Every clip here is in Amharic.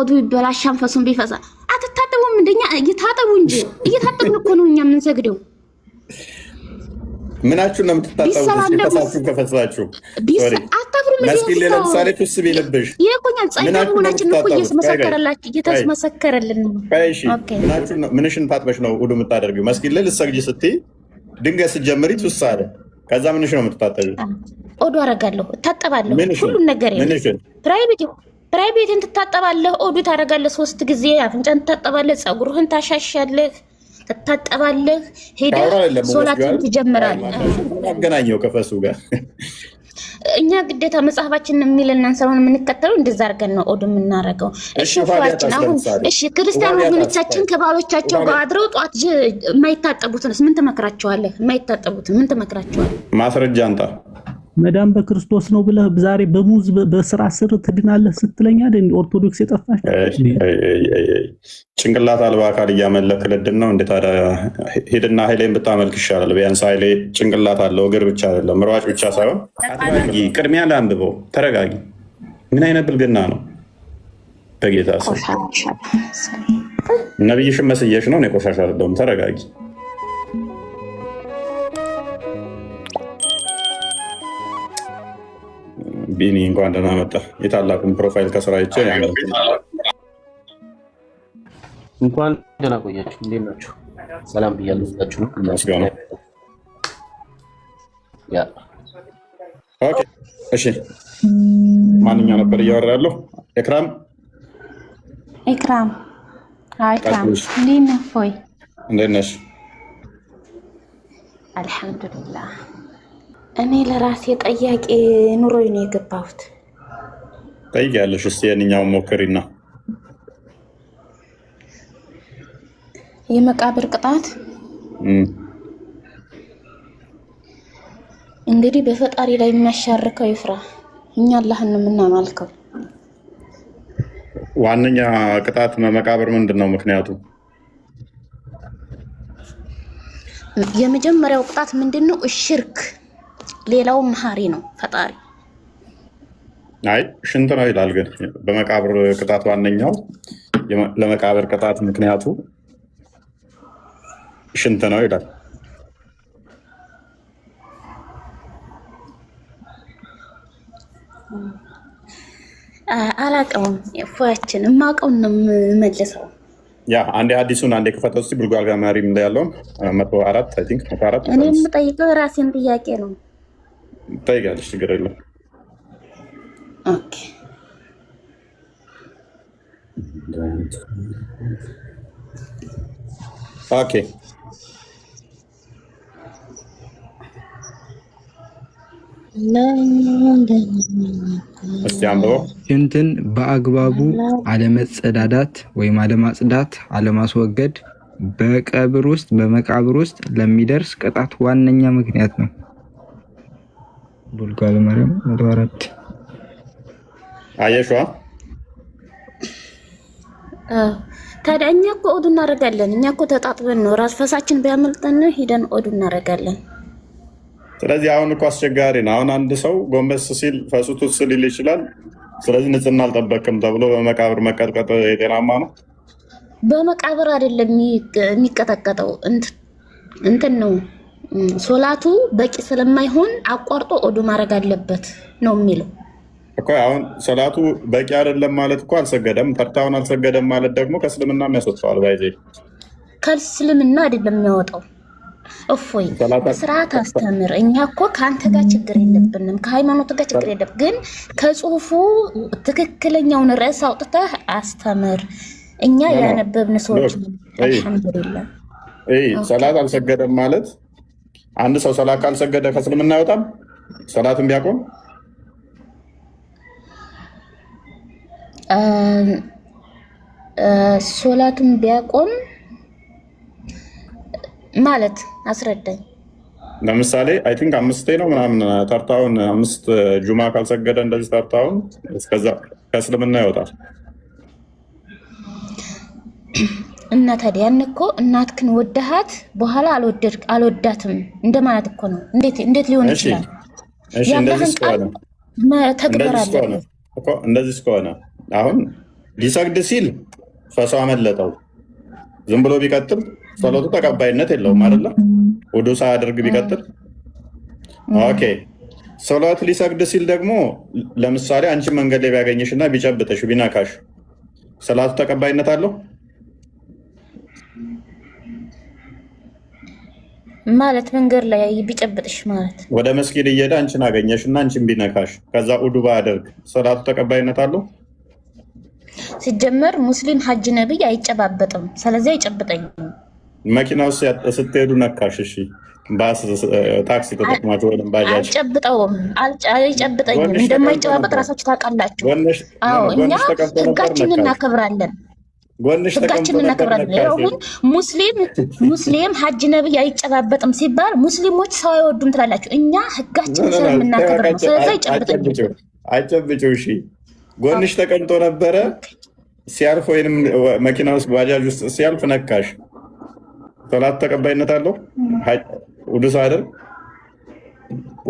ኦዱ ይበላሻን ፈሱን ቢፈሳ አትታጠቡም እንደኛ እየታጠቡ እንጂ እየታጠብን እኮ ነው እኛ የምንሰግደው። ምናችሁ ነው የምትታጠቡት? ከፈሳችሁ ከፈሳችሁ አታፍሩም? መስጊድ ላይ ለምሳሌ ትስብ ይልብሽ ይቆኛል ጸይታ ሆናችን እኮ እየተመሰከረልን ነው። ምናችሁ ነው ምንሽን ታጥበሽ ነው ኡዱ የምታደርጊው? መስጊድ ላይ ልትሰግጂ ስትይ ድንገት ስትጀምሪ ትውስ አለ። ከዛ ምንሽ ነው የምትታጠቢው? ኦዱ አደርጋለሁ፣ እታጠባለሁ፣ ሁሉን ነገር ፕራይቬትን ትታጠባለህ፣ ኦዱ ታደርጋለህ። 3 ጊዜ አፍንጫን ትታጠባለህ፣ ፀጉርህን ታሻሻለህ፣ ትታጠባለህ፣ ሄደህ ሶላትን ትጀምራለህ። አገናኘው ከፈሱ ጋር እኛ ግዴታ መጽሐፋችን የሚለንን ሳይሆን የምንከተለው እንደዛ አድርገን ነው ኦዱ የምናደርገው። እሺ ፋችን አሁን እሺ ክርስቲያን ወገኖቻችን ከባሎቻቸው ጋር አድረው ጧት የማይታጠቡትንስ ምን ትመክራቸዋለህ? የማይታጠቡትን ምን ትመክራቸዋለህ? ማስረጃ አንጣ። መዳም በክርስቶስ ነው ብለህ ዛሬ በሙዝ በስራ ስር ትድናለህ ስትለኛ አይደል? ኦርቶዶክስ የጠፋች ጭንቅላት አልባ አካል እያመለክ ልድን ነው እንዴ? ታዲያ ሄድና ኃይሌን ብታመልክ ይሻላል። ቢያንስ ኃይሌ ጭንቅላት አለው፣ እግር ብቻ አይደለም፣ ሯጭ ብቻ ሳይሆን። ቅድሚያ ለአንብበው፣ ተረጋጊ። ምን አይነት ብልግና ነው? በጌታ ስም ነብይሽን መስየሽ ነው። እኔ ቆሻሻ አይደለሁም። ተረጋጊ። ቢኒ እንኳን ደህና መጣ። የታላቁን ፕሮፋይል ከስራ ይቼ እንኳን ደህና ቆያችሁ። እንዴት ናችሁ? ሰላም ብያለሁ። ሁላችሁ ነው። ኦኬ እሺ። ማንኛው ነበር እያወራ ያለው? ኢክራም እንዴት ነህ? ፎይ እንዴት ነሽ? አልሐምዱሊላህ። እኔ ለራሴ ጠያቄ ኑሮኝ ነው የገባሁት። ጠይቂያለሽ? እስቲ የእኛውን ሞክሪና። የመቃብር ቅጣት እንግዲህ በፈጣሪ ላይ የሚያሻርከው ይፍራ። እኛ አላህን ነው የምናመልከው። ዋነኛ ቅጣት መቃብር ምንድን ነው ምክንያቱ? የመጀመሪያው ቅጣት ምንድን ነው? ሽርክ። ሌላው መሐሪ ነው ፈጣሪ። አይ ሽንት ነው ይላል። ግን በመቃብር ቅጣት ዋነኛው ለመቃብር ቅጣት ምክንያቱ ሽንት ነው ይላል። አላውቀውም። ፎያችን የማውቀውን ነው የምመልሰው። ያ አንዴ አዲሱን አንዴ ክፈተው እስኪ። ቡልጓል ጋር ማሪም ላይ ያለውን 104 አይ ቲንክ 104 እኔ የምጠይቀው ራሴን ጥያቄ ነው። ጠይቃለሽ፣ ችግር የለም። ኦኬ ኦኬ እስቲ አንብበው። ሽንትን በአግባቡ አለመጸዳዳት ወይም አለማጽዳት፣ አለማስወገድ በመቃብር ውስጥ ለሚደርስ ቅጣት ዋነኛ ምክንያት ነው። ቡልጓል ማርያም 104 አየሽዋ። ታዲያ እኛ እኮ ኦዱ እናደርጋለን። እኛ እኮ ተጣጥበን ነው ራስ ፈሳችን ቢያመልጠን ሂደን ኦዱ እናደርጋለን። ስለዚህ አሁን እኮ አስቸጋሪ ነው። አሁን አንድ ሰው ጎንበስ ሲል ፈሱቱ ስሊል ይችላል። ስለዚህ ንጽህና አልጠበቅም ተብሎ በመቃብር መቀጥቀጥ የጤናማ ነው? በመቃብር አይደለም የሚቀጠቀጠው፣ እንትን ነው ሶላቱ በቂ ስለማይሆን አቋርጦ ኦዱ ማድረግ አለበት ነው የሚለው እኮ። አሁን ሶላቱ በቂ አይደለም ማለት እኮ አልሰገደም፣ ተርታውን አልሰገደም ማለት ደግሞ ከእስልምና የሚያስወጣዋል። ባይዜ ከእስልምና አይደለም የሚያወጣው። እፎይ ስርዓት አስተምር። እኛ እኮ ከአንተ ጋር ችግር የለብንም፣ ከሃይማኖት ጋር ችግር የለብንም። ግን ከጽሁፉ ትክክለኛውን ርዕስ አውጥተህ አስተምር። እኛ ያነበብን ሰዎች አልሐምዱሊላህ። ሰላት አልሰገደም ማለት አንድ ሰው ሰላት ካልሰገደ ከእስልምና አይወጣም? ሰላትን ቢያቆም ሶላቱን ቢያቆም ማለት አስረዳኝ። ለምሳሌ አይ ቲንክ 5 ነው ምናምን ተርታውን 5 ጁማ ካልሰገደ እንደዚህ ተርታውን እስከዛ ከእስልምና ይወጣል። እና ታዲያ እኮ እናትክን ወደሃት በኋላ አልወዳትም እንደማለት እኮ ነው። እንዴት ሊሆን ይችላል? እሺ እንደዚህ ከሆነ ተግባር አለበት እኮ። እንደዚህ ከሆነ አሁን ሊሰግድ ሲል ፈሷ አመለጠው። ዝም ብሎ ቢቀጥል ጸሎቱ ተቀባይነት የለውም አይደለ? ውዱ ሳያደርግ ቢቀጥል ኦኬ። ሶላት ሊሰግድ ሲል ደግሞ ለምሳሌ አንቺ መንገድ ላይ ቢያገኝሽ እና ቢጨብጥሽ ቢነካሽ ሰላቱ ተቀባይነት አለው ማለት? መንገድ ላይ ቢጨብጥሽ ማለት ወደ መስጊድ እየሄደ አንቺን አገኘሽ እና አንቺን ቢነካሽ ከዛ ውዱ ባያደርግ ሰላቱ ተቀባይነት አለው? ሲጀመር ሙስሊም ሐጅ ነብይ አይጨባበጥም። ስለዚህ አይጨብጠኝም። መኪና ውስጥ ስትሄዱ ነካሽ፣ እሺ ባስ ታክሲ ተጠቅማችሁ ወይም ባጃጅ አልጨብጠውም፣ አይጨብጠኝም። እንደማይጨባበጥ ራሳችሁ ታውቃላችሁ። አዎ እኛ ህጋችንን እናከብራለን፣ ህጋችንን እናከብራለን። ይሁን ሙስሊም ሐጅ ነብይ አይጨባበጥም ሲባል ሙስሊሞች ሰው አይወዱም ትላላችሁ። እኛ ህጋችንን ስለምናከብር ነው። ስለዚህ አይጨብጠኝም። አይጨብጭው። እሺ ጎንሽ ተቀምጦ ነበረ ሲያልፍ ወይም መኪና ውስጥ ባጃጅ ውስጥ ሲያልፍ ነካሽ፣ ሶላት ተቀባይነት አለው? ውዱ ሳያደርግ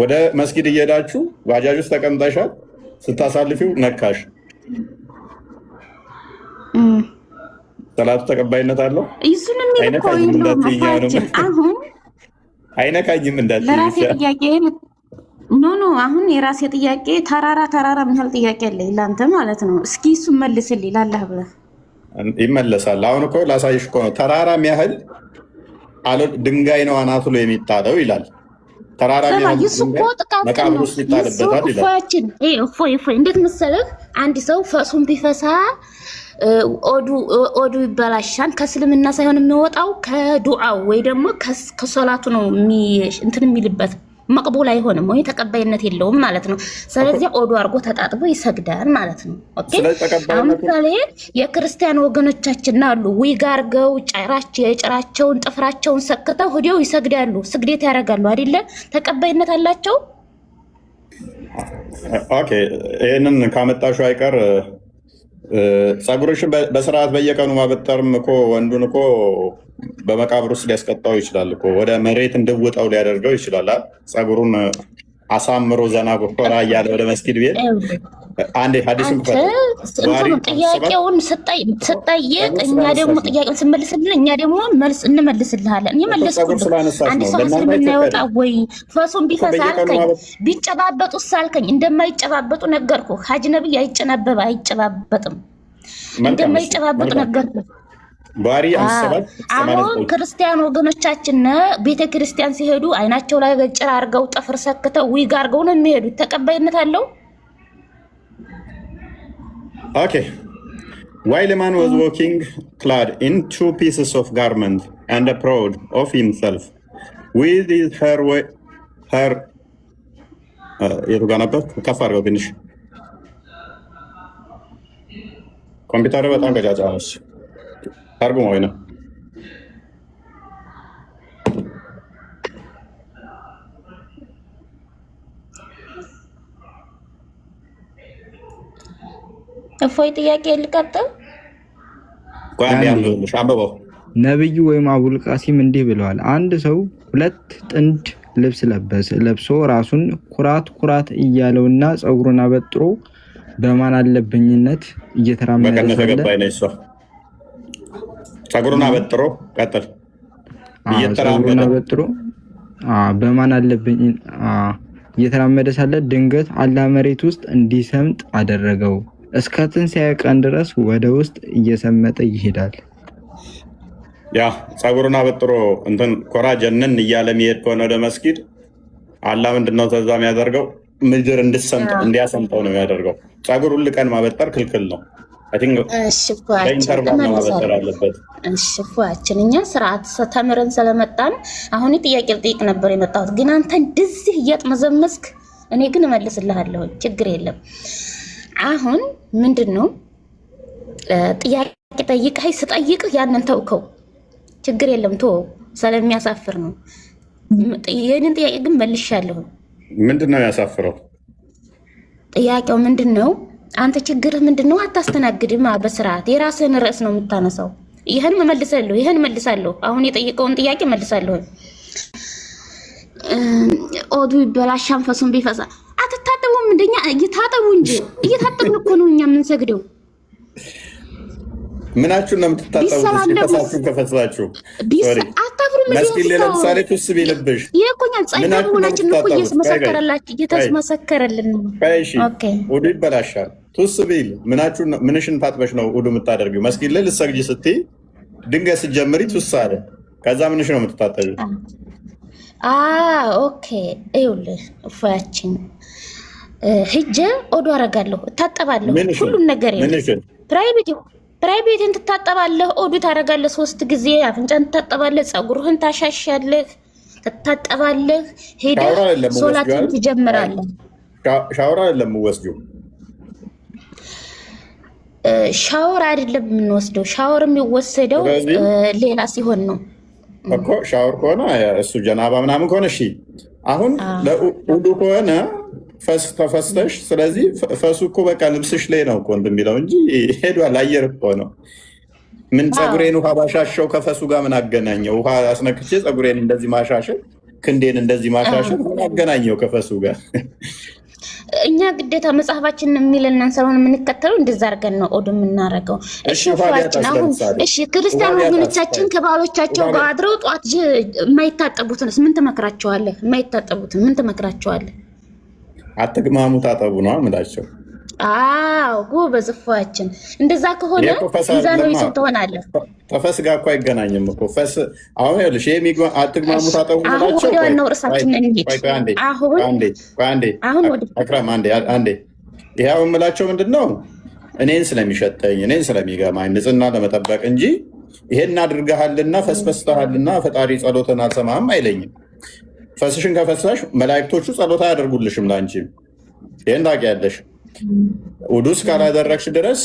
ወደ መስጊድ እየሄዳችሁ ባጃጅ ውስጥ ተቀምጠሻል፣ ስታሳልፊው ነካሽ፣ ሶላቱ ተቀባይነት አለው? አይነካኝም እንዳትዪ። ኖ አሁን የራሴ ጥያቄ ተራራ ምን ያህል ጥያቄ አለኝ ለአንተ ማለት ነው። እስኪ እሱን መልስልኝ ላላህ ብለህ። ይመለሳል። አሁን እኮ ላሳይሽ እኮ ነው። ተራራ ያህል ድንጋይ ነው አናቱ ላይ የሚጣለው ይላል። ተራራ ያህል መቃብር ውስጥ ይጣልበታል ይላል። እፎይ እንዴት መሰለህ፣ አንድ ሰው ፈሱን ቢፈሳ ኦዱ ይበላሻል። ከእስልምና ሳይሆን የሚወጣው ከዱዓው ወይ ደግሞ ከሶላቱ ነው እንትን የሚልበት መቅቡል አይሆንም ወይ ተቀባይነት የለውም ማለት ነው። ስለዚህ ኦዱ አድርጎ ተጣጥቦ ይሰግዳል ማለት ነው። ኦኬ አሁን ምሳሌ የክርስቲያን ወገኖቻችን አሉ ዊግ አድርገው ጭራቸውን ጥፍራቸውን ሰክተው ሆዲው ይሰግዳሉ፣ ስግዴት ያደርጋሉ አይደለ? ተቀባይነት አላቸው። ኦኬ ይሄንን ካመጣሽው አይቀር ፀጉርሽን በስርዓት በየቀኑ ማበጠርም እኮ ወንዱን እኮ በመቃብር ውስጥ ሊያስቀጣው ይችላል እኮ። ወደ መሬት እንድውጠው ሊያደርገው ይችላል። ፀጉሩን አሳምሮ ዘና ኮራ እያለ ወደ መስጊድ ቤት አንዴ ሀዲሱን ጥያቄውን ስጠይቅ እኛ ደግሞ ጥያቄውን ስመልስልን እኛ ደግሞ መልስ እንመልስልሃለን። የመለስኩት አንድ ሰው እስልምና ይወጣ ወይ ፈሱን ቢፈሳ አልከኝ፣ ቢጨባበጡ ሳልከኝ እንደማይጨባበጡ ነገርኩ። ሀጅ ነብይ አይጨባበጥም እንደማይጨባበጡ ነገርኩ። አሁን ክርስቲያን ወገኖቻችን ቤተ ክርስቲያን ሲሄዱ አይናቸው ላይ ጭራ አርገው ጥፍር ሰክተው ዊግ አርገው ነው የሚሄዱት። ተቀባይነት አለው? Okay. While a man was walking clad in 2 pieces of garment and proud of himself, with his hair የቱ ጋር ነበር? ከፍ አድርገው ትንሽ ኮምፒውተር በጣም ቀጫጫ ነች። ታርጉም ወይ ነው እፎይ ጥያቄ ልቀጥል። ነብዩ ወይም አቡል ቃሲም እንዲህ ብለዋል። አንድ ሰው 2 ጥንድ ልብስ ለብሶ ራሱን ኩራት እያለውና ፀጉሩን አበጥሮ በማን አለብኝነት እየተራመደ ፀጉሩን አበጥሮ ቀጥል እየተራመደ በማን አለብኝ እየተራመደ ሳለ ድንገት አላህ መሬት ውስጥ እንዲሰምጥ አደረገው። እስከ ትንሣኤ ቀን ድረስ ወደ ውስጥ እየሰመጠ ይሄዳል። ያ ፀጉሩን አበጥሮ እንትን ኮራ ጀነን እያለ የሚሄድ ከሆነ ወደ መስጊድ አላህ ምንድነው ተዛ የሚያደርገው? ምድር እንዲያሰምጠው ነው የሚያደርገው። ፀጉር ሁሉ ቀን ማበጠር ክልክል ነው። ማበጠር አለበት። እሽፏችን እኛ ስርዓት ተምረን ስለመጣን አሁን ጥያቄ ልጠይቅ ነበር የመጣሁት፣ ግን አንተ እንደዚህ እያጥመዘመዝክ እኔ ግን እመልስልሃለሁ። ችግር የለም። አሁን ምንድነው ጥያቄ ጠይቀህ ስጠይቅህ ያንን ተውከው፣ ችግር የለም ተወው፣ ስለሚያሳፍር ነው። የኔን ጥያቄ ግን መልሻለሁ። ምንድነው ያሳፍረው? ጥያቄው ምንድነው? አንተ ችግርህ ምንድነው? አታስተናግድም በስርዓት የራስህን ርዕስ ነው የምታነሳው። ይሄን መልሳለሁ። አሁን የጠየቀውን ጥያቄ መልሳለሁ። ኦዱ ይበላሻል ፈሱን ቢፈሳ አትታጠቡም? እንደኛ እየታጠቡ እንጂ እየታጠብን እኮ ነው እኛ የምንሰግደው። ምናችሁን ነው የምትታጠቡት? ከፈሳችሁ ከፈሳችሁ አታፍሩም? መስጊድ ላይ ለምሳሌ ቱስ ቢልብሽ ይቆኛል። ጻይና ሆናችን እኮ እየተመሰከረላችሁ እየተመሰከረልን ነው። ኦኬ ውዱ ይበላሻል። ቱስ ቢል ምንሽን ታጥበሽ ነው ውዱ የምታደርጊው? መስጊድ ላይ ልትሰግጂ ስትይ ድንገት ስትጀምሪ ቱስ አለ። ከዛ ምንሽ ነው የምትታጠቢው? ኦኬ ይኸውልህ እፎያችን ሂጄ ኦዶ አደርጋለሁ፣ እታጠባለሁ፣ ሁሉም ነገር ፕራይቬትን ትታጠባለህ፣ ኦዶ ታደርጋለህ፣ 3 ጊዜ አፍንጫን ትታጠባለህ፣ ፀጉርህን ታሻሻለህ፣ ትታጠባለህ፣ ሄደህ ሶላትን ትጀምራለህ። ሻወር አይደለም የምወስደው፣ ሻወር አይደለም የምንወስደው። ሻወር የሚወሰደው ሌላ ሲሆን ነው እኮ። ሻወር ከሆነ እሱ ጀናባ ምናምን ከሆነ እሺ። አሁን ለውዱ ከሆነ ፈስ ተፈስተሽ፣ ስለዚህ ፈሱ እኮ በቃ ልብስሽ ላይ ነው እኮ እንትን የሚለው እንጂ ሄዷል። አየር እኮ ነው። ምን ፀጉሬን ውሃ ባሻሸው ከፈሱ ጋር ምን አገናኘው? ውሃ አስነክቼ ፀጉሬን እንደዚህ ማሻሸል፣ ክንዴን እንደዚህ ማሻሸል ምን አገናኘው ከፈሱ ጋር? እኛ ግዴታ መጽሐፋችን የሚለንን ስለሆነ የምንከተለው እንደዛ አድርገን ነው ኦዶ የምናደርገው። እሺ ፏችን አሁን እሺ ክርስቲያን ወገኖቻችን ከባሎቻቸው ጋር አድረው ጧት የማይታጠቡትንስ ምን ትመክራቸዋለህ? የማይታጠቡትን ምን ትመክራቸዋለህ? አትግማሙ ታጠቡ ነው የምላቸው። ጎበዝ እፎያችን። እንደዛ ከሆነ ሚዛናዊ ሰው ትሆናለህ። ከፈስ ጋር እኮ አይገናኝም እኮ ፈስ። አሁን ይኸውልሽ አትግማሙ ታጠቡ ናቸው። ወደ ዋናው ርዕሳችን እንሂድ። አክራም አንዴ ይሄ አሁን የምላቸው ምንድን ነው? እኔን ስለሚሸጠኝ እኔን ስለሚገማኝ ንጽህና ለመጠበቅ እንጂ ይሄን አድርገሃልና ፈስፈስተሃልና ፈጣሪ ጸሎትን አልሰማህም አይለኝም። ፈስሽን ከፈሳሽ መላእክቶቹ ጸሎት አያደርጉልሽም ለአንቺ። ይህን ታውቂያለሽ። ውዱስ ካላደረግሽ ድረስ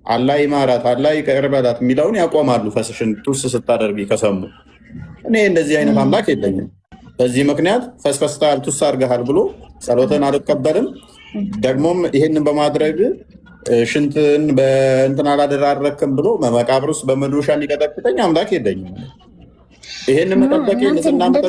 አላህ ይማራት አላህ ይቅር በላት የሚለውን ያቆማሉ። ፈስሽን ቱስ ስታደርጊ ከሰሙ እኔ እንደዚህ አይነት አምላክ የለኝም። በዚህ ምክንያት ፈስፈስተሃል ቱስ አድርገሃል ብሎ ጸሎትን አልቀበልም። ደግሞም ይሄንን በማድረግ ሽንትን በእንትን አላደራረክም ብሎ መቃብር ውስጥ በመዶሻ የሚቀጠቅጠኝ አምላክ የለኝም። ይሄን መጠበቅ እናንተ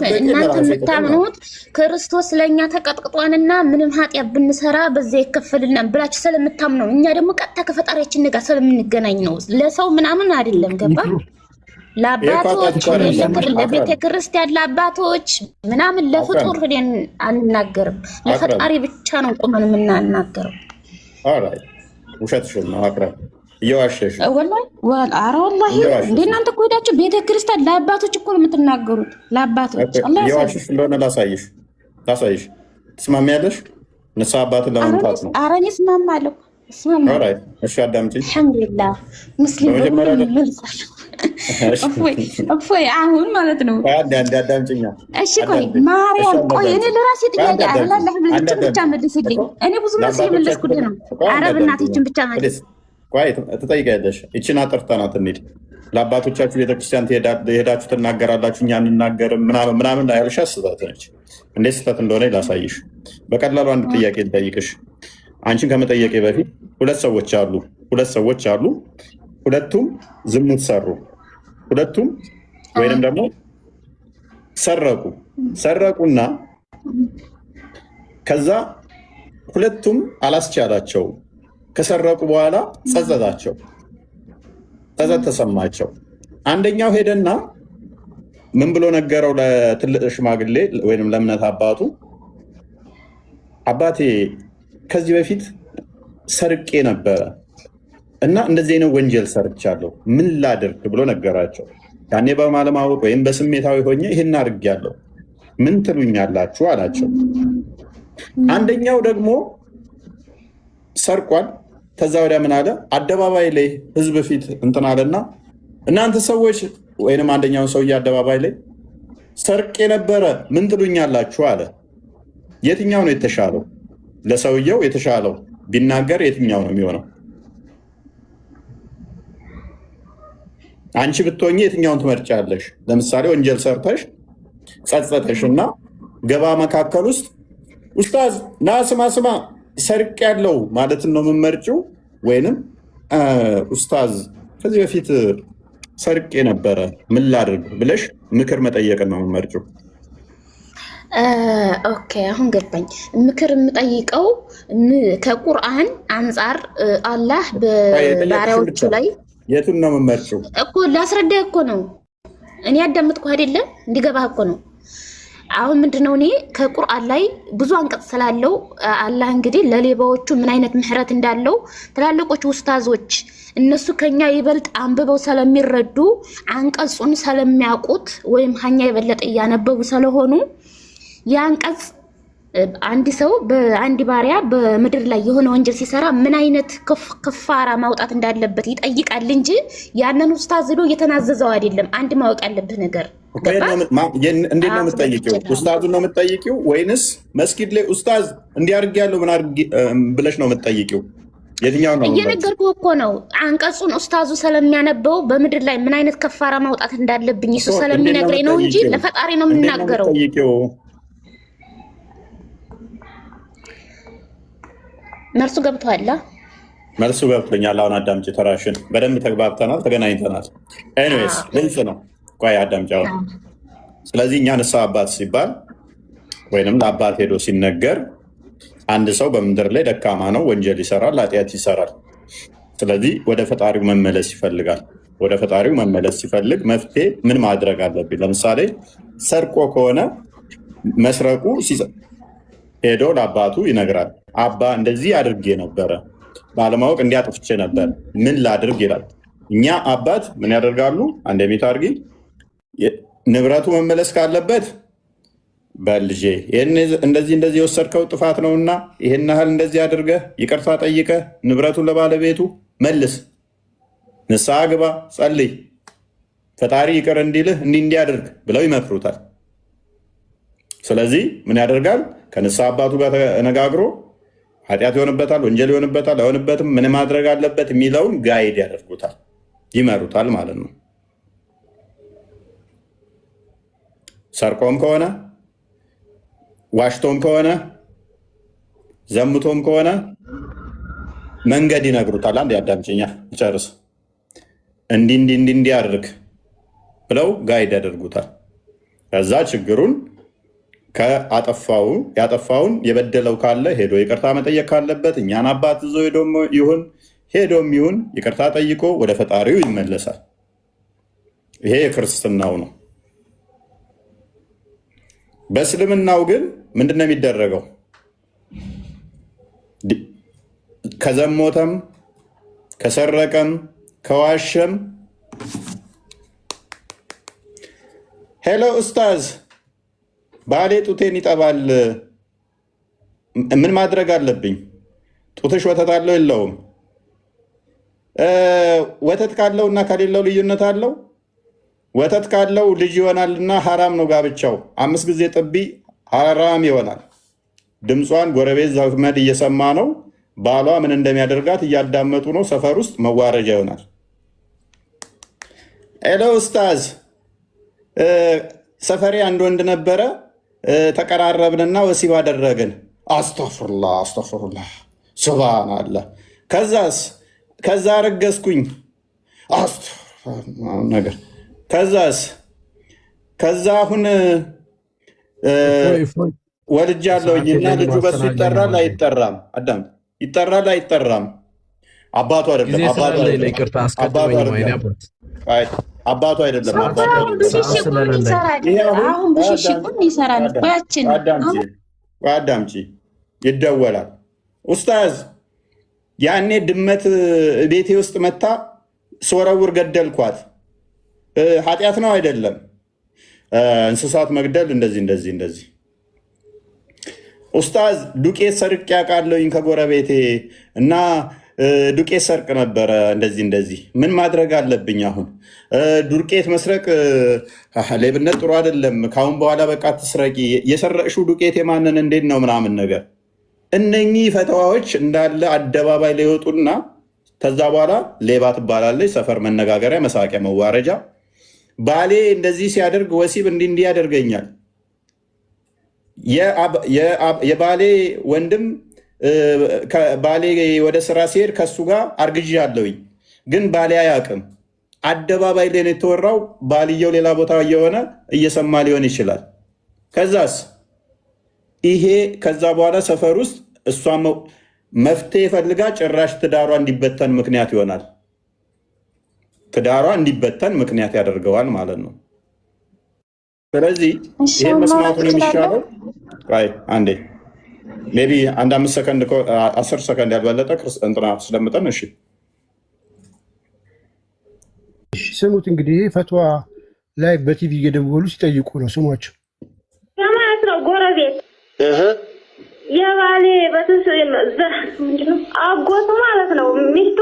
የምታምኑት ክርስቶስ ለእኛ ተቀጥቅጧንና ምንም ኃጢአት ብንሰራ በዚያ ይከፈልናል ብላችሁ ስለምታምኑ ነው። እኛ ደግሞ ቀጥታ ከፈጣሪያችን ጋር ስለምንገናኝ ነው። ለሰው ምናምን አይደለም። ገባ? ለአባቶች ለቤተ ክርስቲያን ለአባቶች ምናምን ለፍጡር ሄደን አንናገርም። ለፈጣሪ ብቻ ነው ቆመን የምናናገረው። ውሸትሽን ነው አቅረብ እየዋሸሽ ወላሂ እንደ እናንተ እኮ ሄዳችሁ ቤተክርስቲያን ለአባቶች እኮ ነው የምትናገሩት። ለአባቶች እየዋሸሽ እንደሆነ ላሳይሽ። ትስማሚያለሽ? ንስሐ አባትን ለማምጣት ነው። ኧረ እኔ እስማማለሁ። እሺ አዳምጪኝ። አልሐምዱሊላህ ሙስሊም እፎይ አሁን ማለት ነው። አዳምጪኛ። እሺ ቆይ ማርያም፣ ቆይ እኔ ለራሴ ጥያቄ አላህ ብቻ መልስልኝ። እኔ ብዙ መልስ የመለስኩልህ ነው። ኧረ በእናትህ ብቻ መልስ። ቆይ ትጠይቂያለሽ። ይችን አጥርተናት እንሂድ። ለአባቶቻችሁ ቤተክርስቲያን የሄዳችሁ ትናገራላችሁ፣ እኛ አንናገርም ምናምን ያልሻ ስህተት ነች። እንዴት ስህተት እንደሆነ ላሳይሽ። በቀላሉ አንድ ጥያቄ ልጠይቅሽ። አንቺን ከመጠየቄ በፊት ሁለት ሰዎች አሉ። ሁለቱም ዝሙት ሰሩ። ሁለቱም ወይንም ደግሞ ሰረቁና ከዛ ሁለቱም አላስቻላቸው። ከሰረቁ በኋላ ጸጸት ተሰማቸው። አንደኛው ሄደና ምን ብሎ ነገረው ለትልቅ ሽማግሌ ወይንም ለእምነት አባቱ፣ አባቴ ከዚህ በፊት ሰርቄ ነበረ እና እንደዚህ አይነት ወንጀል ሰርቻለሁ፣ ምን ላድርግ ብሎ ነገራቸው። ያኔ በማለማወቅ ወይም በስሜታዊ ሆኜ ይህን አድርጌያለሁ፣ ምን ትሉኛላችሁ አላቸው። አንደኛው ደግሞ ሰርቋል። ከዛ ወዲያ ምን አለ? አደባባይ ላይ ህዝብ ፊት እንትን አለና እናንተ ሰዎች ወይንም አንደኛውን ሰውዬ አደባባይ ላይ ሰርቄ ነበረ ምን ትሉኛላችሁ አለ። የትኛው ነው የተሻለው? ለሰውየው የተሻለው ቢናገር የትኛው ነው የሚሆነው? አንቺ ብትሆኚ የትኛውን ትመርጫለሽ? ለምሳሌ ወንጀል ሰርተሽ ጸጸተሽ እና ገባ መካከል ውስጥ ኡስታዝ ና ስማ ሰርቅ ያለው ማለትን ነው የምመርጭው? ወይንም ኡስታዝ ከዚህ በፊት ሰርቄ ነበረ ምን ላድርግ ብለሽ ምክር መጠየቅን ነው የምመርጭው? ኦኬ አሁን ገባኝ። ምክር የምጠይቀው ከቁርአን አንጻር አላህ በባሪያዎቹ ላይ የቱን ነው የምመርጪው እኮ ላስረዳ እኮ ነው። እኔ ያዳምጥኩ አይደለም እንዲገባህ እኮ ነው። አሁን ምንድነው እኔ ከቁርአን ላይ ብዙ አንቀጽ ስላለው አላህ እንግዲህ ለሌባዎቹ ምን አይነት ምህረት እንዳለው ትላልቆች ኡስታዞች እነሱ ከኛ ይበልጥ አንብበው ስለሚረዱ አንቀጹን ስለሚያውቁት ወይም ሀኛ የበለጠ እያነበቡ ስለሆኑ የአንቀጽ አንድ ሰው በአንድ ባሪያ በምድር ላይ የሆነ ወንጀል ሲሰራ ምን አይነት ክፋራ ማውጣት እንዳለበት ይጠይቃል እንጂ ያንን ኡስታዝ ሄዶ እየተናዘዘው አይደለም። አንድ ማወቅ ያለብህ ነገር እንዴት ነው የምትጠይቂው? ኡስታዙን ነው የምትጠይቂው ወይንስ መስጊድ ላይ ኡስታዝ እንዲያርግ ያለው ምን አድርጊ ብለሽ ነው የምትጠይቂው? የትኛው ነው? እየነገርኩህ እኮ ነው። አንቀጹን ኡስታዙ ስለሚያነበው በምድር ላይ ምን አይነት ከፋራ ማውጣት እንዳለብኝ እሱ ስለሚነግረኝ ነው እንጂ ለፈጣሪ ነው የምናገረው። መልሱ ገብቶሃል? መልሱ ገብቶኛል። አሁን አዳምጪ፣ ተራሽን በደንብ ተግባብተናል፣ ተገናኝተናል። ኤኒዌይስ ግልጽ ነው። ቆይ አዳምጪ አሁን። ስለዚህ እኛ ንስሐ አባት ሲባል ወይንም ለአባት ሄዶ ሲነገር አንድ ሰው በምድር ላይ ደካማ ነው፣ ወንጀል ይሰራል፣ ኃጢአት ይሰራል። ስለዚህ ወደ ፈጣሪው መመለስ ይፈልጋል። ወደ ፈጣሪው መመለስ ሲፈልግ መፍትሄ ምን ማድረግ አለብኝ? ለምሳሌ ሰርቆ ከሆነ መስረቁ ሄዶ ለአባቱ ይነግራል። አባ እንደዚህ አድርጌ ነበረ፣ ባለማወቅ እንዲያጥፍቼ ነበር፣ ምን ላድርግ ይላል። እኛ አባት ምን ያደርጋሉ? አንድ ቤት አድርጊ፣ ንብረቱ መመለስ ካለበት በልጄ እንደዚህ እንደዚህ የወሰድከው ጥፋት ነውና ይህን ያህል እንደዚህ አድርገህ ይቅርታ ጠይቀህ ንብረቱን ለባለቤቱ መልስ፣ ንስሐ ግባ፣ ጸልይ፣ ፈጣሪ ይቅር እንዲልህ እንዲያደርግ ብለው ይመክሩታል። ስለዚህ ምን ያደርጋል? ከንስሐ አባቱ ጋር ተነጋግሮ ኃጢአት ይሆንበታል፣ ወንጀል ይሆንበታል፣ አይሆንበትም፣ ምን ማድረግ አለበት የሚለውን ጋይድ ያደርጉታል፣ ይመሩታል ማለት ነው። ሰርቆም ከሆነ ዋሽቶም ከሆነ ዘምቶም ከሆነ መንገድ ይነግሩታል። አንድ ያዳምጪኛ ጨርስ፣ እንዲህ አድርግ ብለው ጋይድ ያደርጉታል። ከዛ ችግሩን ያጠፋውን የበደለው ካለ ሄዶ ይቅርታ መጠየቅ ካለበት እኛን አባት ይዞ ሄዶም ይሁን ይቅርታ ጠይቆ ወደ ፈጣሪው ይመለሳል። ይሄ የክርስትናው ነው። በእስልምናው ግን ምንድነው የሚደረገው? ከዘሞተም ከሰረቀም ከዋሸም ሄሎ ኡስታዝ ባሌ ጡቴን ይጠባል፣ ምን ማድረግ አለብኝ? ጡትሽ ወተት አለው የለውም? ወተት ካለው እና ከሌለው ልዩነት አለው? ወተት ካለው ልጅ ይሆናልና ሐራም ነው ጋብቻው። 5 ጊዜ ጥቢ ሐራም ይሆናል። ድምጿን ጎረቤት ዘመድ እየሰማ ነው። ባሏ ምን እንደሚያደርጋት እያዳመጡ ነው። ሰፈር ውስጥ መዋረጃ ይሆናል። ሄሎ ኡስታዝ፣ ሰፈሬ አንድ ወንድ ነበረ፣ ተቀራረብንና ወሲብ አደረግን። አስተፍሩላ ሱብሃንአላህ። ከዛ ረገዝኩኝ ነገር ከዛ አሁን ወልጃለሁኝ እና ልጁ በሱ ይጠራል አይጠራም? አዳም ይጠራል አይጠራም? አባቱ አይደለም። አባቱ አይደለም። አዳምጪ፣ ይደወላል። ኡስታዝ ያኔ ድመት ቤቴ ውስጥ መታ ስወረውር ገደልኳት፣ ኃጢአት ነው አይደለም? እንስሳት መግደል እንደዚህ። ኡስታዝ ዱቄት ሰርቄ አውቃለሁኝ ከጎረቤቴ እና ዱቄት ሰርቅ ነበረ እንደዚህ። ምን ማድረግ አለብኝ አሁን? ዱቄት መስረቅ ሌብነት ጥሩ አይደለም። ካሁን በኋላ በቃ ትስረቂ። የሰረቅሽው ዱቄት የማንን እንዴት ነው ምናምን ነገር። እነኚህ ፈተዋዎች እንዳለ አደባባይ ላይ ይወጡና ከዛ በኋላ ሌባ ትባላለች። ሰፈር መነጋገሪያ፣ መሳቂያ፣ መዋረጃ። ባሌ እንደዚህ ሲያደርግ ወሲብ እንዲህ ያደርገኛል። የባሌ ወንድም ባሌ ወደ ስራ ሲሄድ ከሱ ጋር አርግዣ አለውኝ፣ ግን ባሌ አያውቅም። አደባባይ ላይ ነው የተወራው። ባልየው ሌላ ቦታ እየሆነ እየሰማ ሊሆን ይችላል። ከዛስ ከዛ በኋላ ሰፈር ውስጥ እሷ መፍትሄ ፈልጋ ጭራሽ ትዳሯ እንዲበተን ምክንያት ይሆናል። ትዳሯ እንዲበተን ምክንያት ያደርገዋል ማለት ነው። ስለዚህ ይሄ መስማቱ ነው የሚሻለው። አንዴ ሜቢ አንድ 5 ሰከንድ 10 ሰከንድ ያልበለጠ እንትና ስለምጠን። እሺ ስሙት እንግዲህ ፈትዋ ላይ በቲቪ እየደወሉ ሲጠይቁ ነው ስሟቸው ማለት ነው። ጎረቤት የባሌ አጎቱ ማለት ነው። ሚስቱ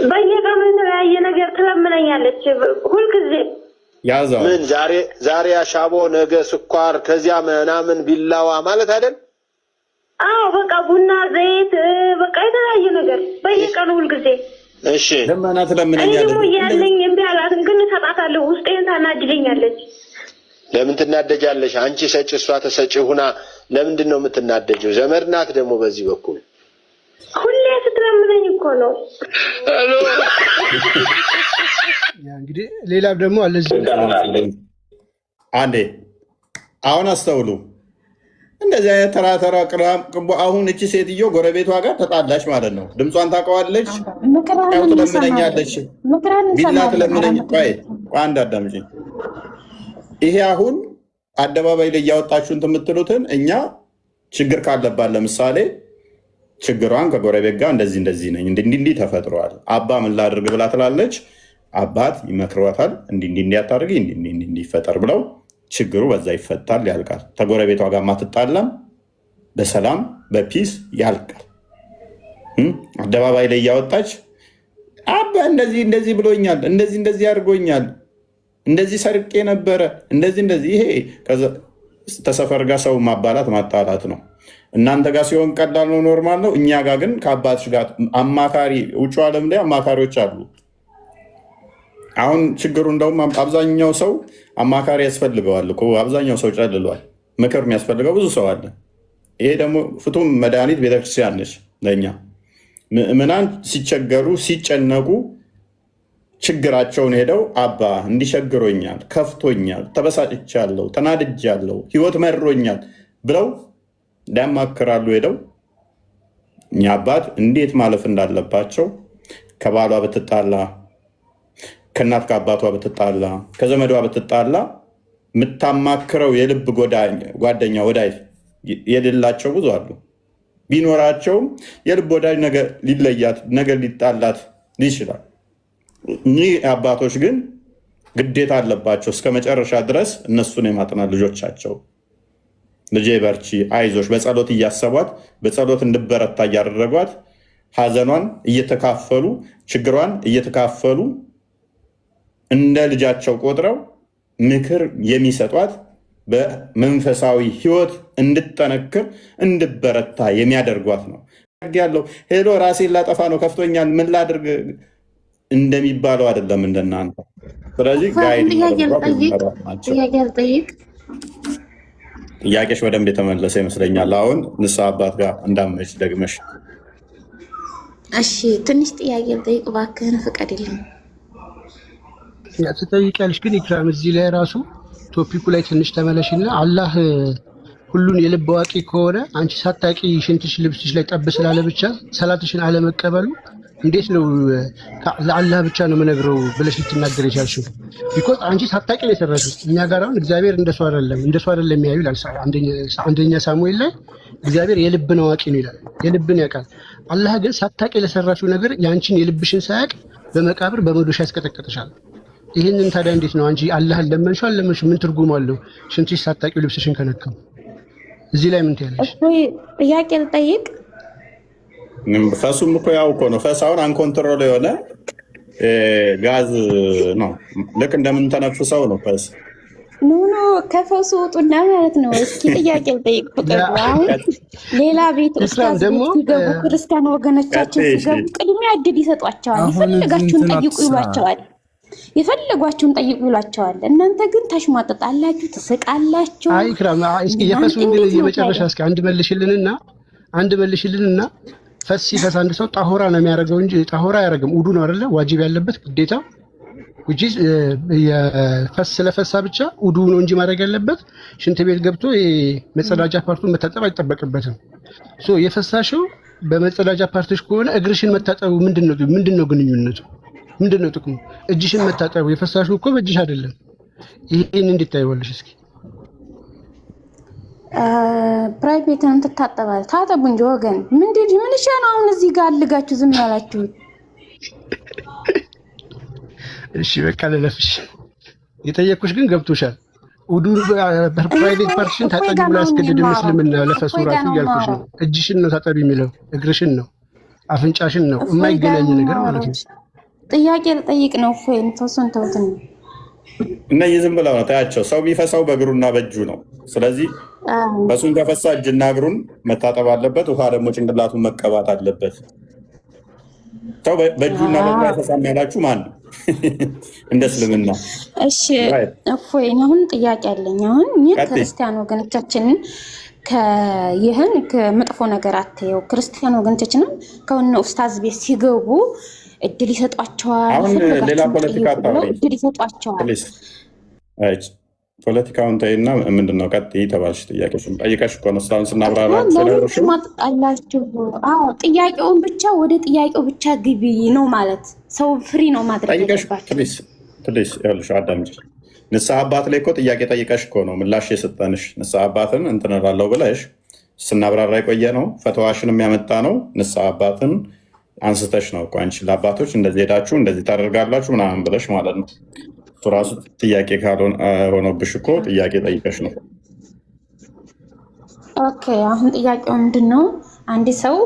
በየቀኑ የተለያየ ነገር ትለምነኛለች ሁልጊዜ። ያዛው ምን ዛሬ አሻቦ ነገ ስኳር ከዚያ ምናምን ቢላዋ ማለት አይደል? አዎ በቃ ቡና፣ ዘይት በቃ የተለያየ ነገር በየቀኑ ሁልጊዜ። እሺ ለማና ትለምነኛለች። እኔ ደግሞ ያለኝ እምቢ አላትም፣ ግን እሰጣታለሁ። ውስጤን ታናድደኛለች። ለምን ትናደጃለሽ? አንቺ ሰጪ እሷ ተሰጪ ሁና ለምንድን ነው የምትናደጀው? ዘመድ ናት ደግሞ በዚህ በኩል ሁሌ ስትለምነኝ እኮ ነው። ያ እንግዲህ ሌላ ደግሞ አለ እዚህ አንዴ አሁን አስተውሉ። እንደዚህ አይነት ተራ ቅቦ አሁን እቺ ሴትዮ ጎረቤቷ ጋር ተጣላች ማለት ነው። ድምጿን ታውቀዋለች። ያው ትለምነኛለች፣ ቢላ ትለምነኝ። ቆይ አንድ አዳምጪኝ። ይሄ አሁን አደባባይ ላይ እያወጣችሁን የምትሉትን እኛ ችግር ካለባት ለምሳሌ ችግሯን ከጎረቤት ጋር እንደዚህ ነኝ እንዲህ ተፈጥሯል፣ አባ ምን ላድርግ ብላ ትላለች። አባት ይመክሯታል። እንዲህ አታድርጊ እንዲፈጠር ብለው ችግሩ በዛ ይፈታል፣ ያልቃል። ከጎረቤቷ ጋር ማትጣላም በሰላም በፒስ ያልቃል። አደባባይ ላይ እያወጣች አባ እንደዚህ ብሎኛል፣ እንደዚህ አድርጎኛል፣ እንደዚህ ሰርቄ ነበረ፣ እንደዚህ ይሄ ተሰፈር ጋር ሰው ማባላት ማጣላት ነው። እናንተ ጋር ሲሆን ቀላል ነው፣ ኖርማል ነው። እኛ ጋር ግን ከአባትሽ ጋር አማካሪ፣ ውጭ ዓለም ላይ አማካሪዎች አሉ። አሁን ችግሩ እንደውም አብዛኛው ሰው አማካሪ ያስፈልገዋል እኮ። አብዛኛው ሰው ጨልሏል። ምክር የሚያስፈልገው ብዙ ሰው አለ። ይሄ ደግሞ ፍቱም መድኃኒት ቤተክርስቲያን ነች ለእኛ። ምዕመናን ሲቸገሩ ሲጨነቁ ችግራቸውን ሄደው አባ እንዲቸግሮኛል፣ ከፍቶኛል፣ ተበሳጭቻለሁ፣ ተናድጃለሁ፣ ህይወት መሮኛል ብለው ሊያማክራሉ። ሄደው እኛ አባት እንዴት ማለፍ እንዳለባቸው ከባሏ ብትጣላ፣ ከእናት ከአባቷ ብትጣላ፣ ከዘመዷ ብትጣላ የምታማክረው የልብ ጓደኛ ወዳጅ የሌላቸው ብዙ አሉ። ቢኖራቸውም የልብ ወዳጅ ነገር ሊለያት ነገር ሊጣላት ይችላል። እኒህ አባቶች ግን ግዴታ አለባቸው እስከ መጨረሻ ድረስ እነሱን የማጥናት ልጆቻቸው። ልጄ በርቺ፣ አይዞሽ፣ በጸሎት እያሰቧት በጸሎት እንድበረታ እያደረጓት ሀዘኗን እየተካፈሉ ችግሯን እየተካፈሉ እንደ ልጃቸው ቆጥረው ምክር የሚሰጧት በመንፈሳዊ ህይወት እንድጠነክር እንድበረታ የሚያደርጓት ነው ያለው። ሄሎ ራሴን ላጠፋ ነው ከፍቶኛል ምን ላድርግ እንደሚባለው አይደለም እንደናንተ። ስለዚህ ጥያቄሽ በደንብ የተመለሰ ይመስለኛል። አሁን ንስሐ አባት ጋር እንዳመች ደግመሽ። እሺ ትንሽ ጥያቄ ልጠይቅ እባክህን ፍቀድልኝ። ትጠይቂያለሽ ግን ኢክራም እዚህ ላይ ራሱ ቶፒኩ ላይ ትንሽ ተመለሽና አላህ ሁሉን የልብ አዋቂ ከሆነ አንቺ ሳታቂ ሽንትሽ ልብስሽ ላይ ጠብ ስላለ ብቻ ሰላትሽን አለመቀበሉ እንዴት ነው ለአላህ ብቻ ነው የምነግረው ብለሽ ልትናገር የቻልሽው? ቢኮዝ አንቺ ሳታቂ ነው የሰራሽው። እኛ ጋር አሁን እግዚአብሔር እንደሱ አይደለም የሚያዩ ይላል አንደኛ ሳሙኤል ላይ እግዚአብሔር የልብን አዋቂ ነው ይላል። የልብን ያውቃል። አላህ ግን ሳታቂ ለሰራሽው ነገር ያንቺን የልብሽን ሳያቅ በመቃብር በመዶሻ ያስቀጠቅጥሻል። ይህንን ታዲያ እንዴት ነው አንቺ አላህን ለመንሽ ምን ትርጉም አለው? ሽንትሽ ሳታቂው ልብስሽን ከነካው እዚህ ላይ ምን ትያለሽ? ጥያቄ ልጠይቅ። ፈሱም እኮ ያው እኮ ነው። ፈስ አሁን አንኮንትሮል የሆነ ጋዝ ነው። ልክ እንደምንተነፍሰው ነው ፈስ። ኖ ከፈሱ ውጡና ማለት ነው። እስኪ ጥያቄ ልጠይቅ። ፍቅር አሁን ሌላ ቤት ኡስታዝ ሲገቡ ክርስቲያን ወገኖቻችን ሲገቡ ቅድሚያ እድል ይሰጧቸዋል። የፈለጋችሁን ጠይቁ ይሏቸዋል። እናንተ ግን ታሽሟጥጣላችሁ፣ ትስቃላችሁ። አይ ኢክራም እስኪ የፈሱን የመጨረሻ እስኪ አንድ መልሽልንና ፈስ ሲፈስ አንድ ሰው ጣሆራ ነው የሚያደርገው እንጂ ጣሆራ አያደርግም። ውዱ ነው አይደለ? ዋጅብ ያለበት ግዴታ ውጪ የፈስ ስለፈሳ ብቻ ውዱ ነው እንጂ ማድረግ ያለበት ሽንት ቤት ገብቶ መጸዳጃ ፓርቱን መታጠብ አይጠበቅበትም። የፈሳሽው በመጸዳጃ ፓርትሽ ከሆነ እግርሽን መታጠቡ ምንድነው ግንኙነቱ? ምንድነው ጥቅሙ? እጅሽን መታጠቡ የፈሳሹ እኮ በእጅሽ አይደለም። ይሄን እንዴት ታይዋለሽ? እስኪ ፕራይቬት ነው ተታጠባል። ታጠቡ እንጂ ወገን። ምን ይሻለው አሁን እዚህ ጋር አልጋችሁ ዝም ያላችሁ? እሺ በቃ ለለፍሽ የጠየኩሽ ግን ገብቶሻል። ውዱ ፕራይቬት ፓርቲሽን ታጠቢ ብሎ ያስገድድ ምስልምና ለፈሱ ራሱ እያልኩሽ ነው። እጅሽን ነው ታጠቢ የሚለው፣ እግርሽን ነው፣ አፍንጫሽን ነው። የማይገናኝ ነገር ማለት ነው። ጥያቄ ልጠይቅ ነው። ፎይን ፈሱን ተውትን እነዚህ ዝም ብለው ነው ታያቸው። ሰው የሚፈሳው በእግሩና በእጁ ነው። ስለዚህ ፈሱን ከፈሳ እጅና እግሩን መታጠብ አለበት። ውሃ ደግሞ ጭንቅላቱን መቀባት አለበት። ሰው በእጁና በእግሩ አይፈሳም ያላችሁ ማን ነው? እንደ እስልምና። እሺ እፎይ፣ አሁን ጥያቄ አለኝ። አሁን ይህ ክርስቲያን ወገኖቻችንን ይህን ከመጥፎ ነገር አትየው። ክርስቲያን ወገኖቻችንን ከሆነ ኡስታዝ ቤት ሲገቡ እድል ይሰጧቸዋል። አሁን ሌላ ፖለቲካ እድል ይሰጧቸዋል። ፖለቲካውን ተይና ምንድን ነው ቀጥይ ተባልሽ። ጥያቄሽን ጠይቀሽ እኮ ነው እስካሁን ስናብራራ አላችሁ። ጥያቄውን ብቻ ወደ ጥያቄው ብቻ ግቢ ነው ማለት ሰው ፍሪ ነው ማድረግ ያለባችሁ። ይኸውልሽ አዳምጪ። ንስሐ አባት ላይ እኮ ጥያቄ ጠይቀሽ እኮ ነው ምላሽ የሰጠንሽ። ንስሐ አባትን እንትን እላለሁ ብለሽ ስናብራራ የቆየ ነው። ፈተዋሽን የሚያመጣ ነው። ንስሐ አባትን አንስተሽ ነው እኮ አንቺ ለአባቶች እንደዚህ ሄዳችሁ እንደዚህ ታደርጋላችሁ ምናምን ብለሽ ማለት ነው። እሱ ራሱ ጥያቄ ካልሆነብሽ እኮ ጥያቄ ጠይቀሽ ነው። ኦኬ አሁን ጥያቄው ምንድን ነው? አንድ ሰው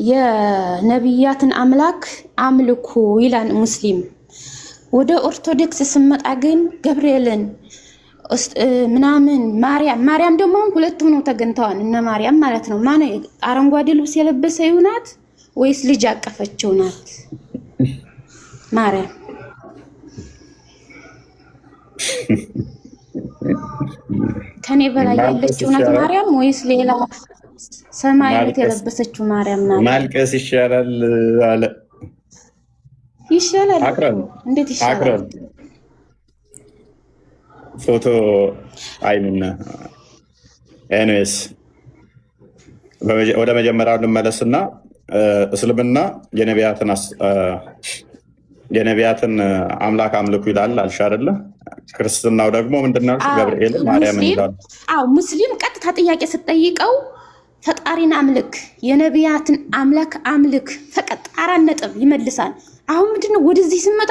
የነቢያትን አምላክ አምልኩ ይላል ሙስሊም። ወደ ኦርቶዶክስ ስመጣ ግን ገብርኤልን ምናምን ማርያም ደግሞ ሁለቱም ነው ተገንተዋል። እነ ማርያም ማለት ነው። ማን አረንጓዴ ልብስ የለበሰ ይሁናት ወይስ ልጅ አቀፈችው ናት? ማርያም ከኔ በላይ ያለችው ናት ማርያም ወይስ ሌላ ሰማያዊት የለበሰችው ማርያም ናት? ማልቀስ ይሻላል አለ። ይሻላል። እንዴት ይሻላል? ፎቶ አይምና ኤኒዌይስ ወደ መጀመሪያው እንመለስና እስልምና የነቢያትን አምላክ አምልኩ ይላል አልሽ አይደለ? ክርስትናው ደግሞ ምንድነው? ገብርኤል ማርያምን ይላል። ሙስሊም ቀጥታ ጥያቄ ስትጠይቀው ፈጣሪን አምልክ፣ የነቢያትን አምላክ አምልክ ፈቀጥ 4 ነጥብ ይመልሳል። አሁን ምንድነው ወደዚህ ስመጣ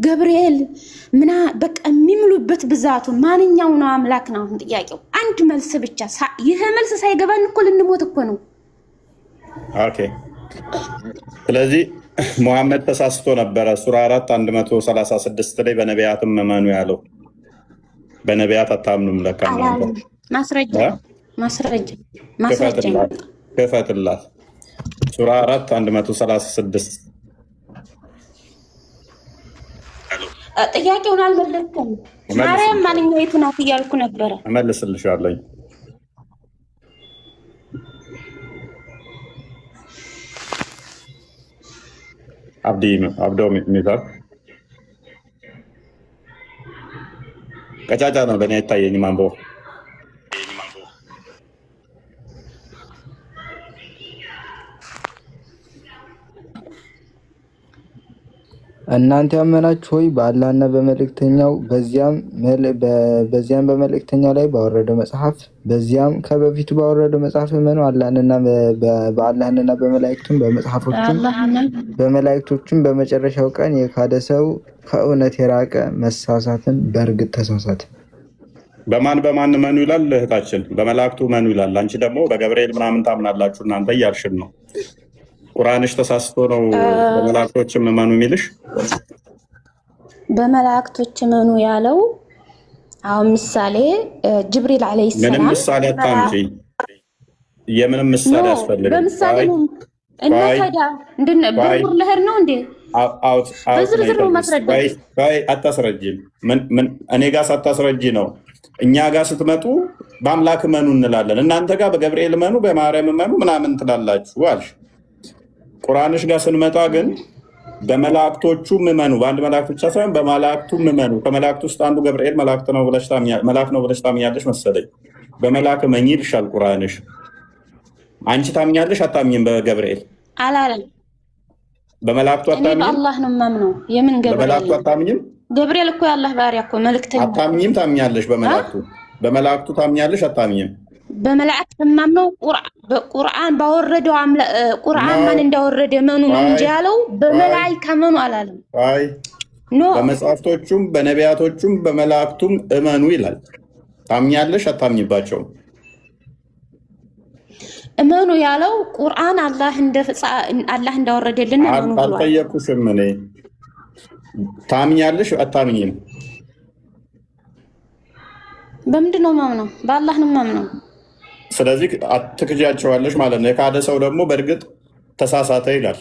ገብርኤል በቃ የሚምሉበት ብዛቱ ማንኛው ነው አምላክ ነው? አሁን ጥያቄው አንድ መልስ ብቻ። ይሄ መልስ ሳይገባን እኮ ልንሞት እኮ ነው። ኦኬ ስለዚህ ሙሐመድ ተሳስቶ ነበረ። ሱራ 4 136 ላይ በነቢያትም እመኑ ያለው። በነቢያት አታምኑም ለካ። ማስረጃ ክፈትላት። ሱራ 4 136 ጥያቄውን አልመለስኩም። ማርያም ማንኛይቱ ናት እያልኩ ነበረ። እመልስልሻለሁ። አብዶ ሚዛን ቀጫጫ ነው ለእኔ አይታየኝም። አንቦ እናንተ ያመናችሁ ሆይ በአላህና በመልእክተኛው በዚያም በመልእክተኛው ላይ ባወረደው መጽሐፍ በዚያም ከበፊቱ ባወረደው መጽሐፍ እመኑ። በአላህና በመላእክቶቹም በመጨረሻው ቀን የካደ ሰው ከእውነት የራቀ መሳሳትን በእርግጥ ተሳሳተ። በማን እመኑ ይላል እህታችን? በመላእክቱ እመኑ ይላል። አንቺ ደግሞ በገብርኤል ምናምን ታምናላችሁ እናንተ እያልሽን ነው። ቁርአንሽ ተሳስቶ ነው በመላእክቶችም እመኑ የሚልሽ? በመላእክቶች እመኑ ያለው አሁን ምሳሌ ጅብሪል አለይሂ ሰላም። ምንም ምሳሌ አታምጪ። የምንም ምሳሌ ያስፈልጋል? በምሳሌ ነው እና ታዲያ በሙር ለህር ነው እንዴ? በዝርዝር ነው ማስረዳት። አታስረጂም። እኔ ጋር ሳታስረጂ ነው እኛ ጋር ስትመጡ በአምላክ እመኑ እንላለን። እናንተ ጋር በገብርኤል እመኑ፣ በማርያም እመኑ ምናምን ትላላችሁ አልሽ። ቁርአንሽ ጋር ስንመጣ ግን በመላእክቶቹም እመኑ፣ በአንድ መላእክት ብቻ ሳይሆን በመላእክቱም እመኑ። ከመላእክት ውስጥ አንዱ ገብርኤል መልአክ ነው ብለሽ ታምኛለሽ መሰለኝ። በመልአክ እመኚ ይልሻል ቁርአንሽ። አንቺ ታምኛለሽ አታምኝም? በገብርኤል አላለም በመላእክቱ እኔ አታምኝም? በአላህ ነው የማምነው። የምን በመላእክቱ ገብርኤል? አታምኝም? ገብርኤል እኮ የአላህ ባሪያ እኮ መልእክተኛ። አታምኝም? ታምኛለሽ? በመላእክቱ ታምኛለሽ? አታምኝም? በመላእክት የማምነው ቁርአን ባወረደው ቁርአን ማን እንዳወረደ መኑ ነው እንጂ ያለው በመላእክት መኑ አላለም። አይ ኖ በመጽሐፍቶቹም በነቢያቶቹም በመላእክቱም እመኑ ይላል። ታምኛለሽ? አታምኝባቸውም? እመኑ ያለው ቁርአን አላህ እንዳወረደልን እመኑ ብሏል። አልጠየኩሽም እኔ። ታምኛለሽ? አታምኝም? በምንድን ነው የማምነው? በአላህ ነው የማምነው። ስለዚህ አትክጃቸዋለሽ ማለት ነው። የካደ ሰው ደግሞ በእርግጥ ተሳሳተ ይላል።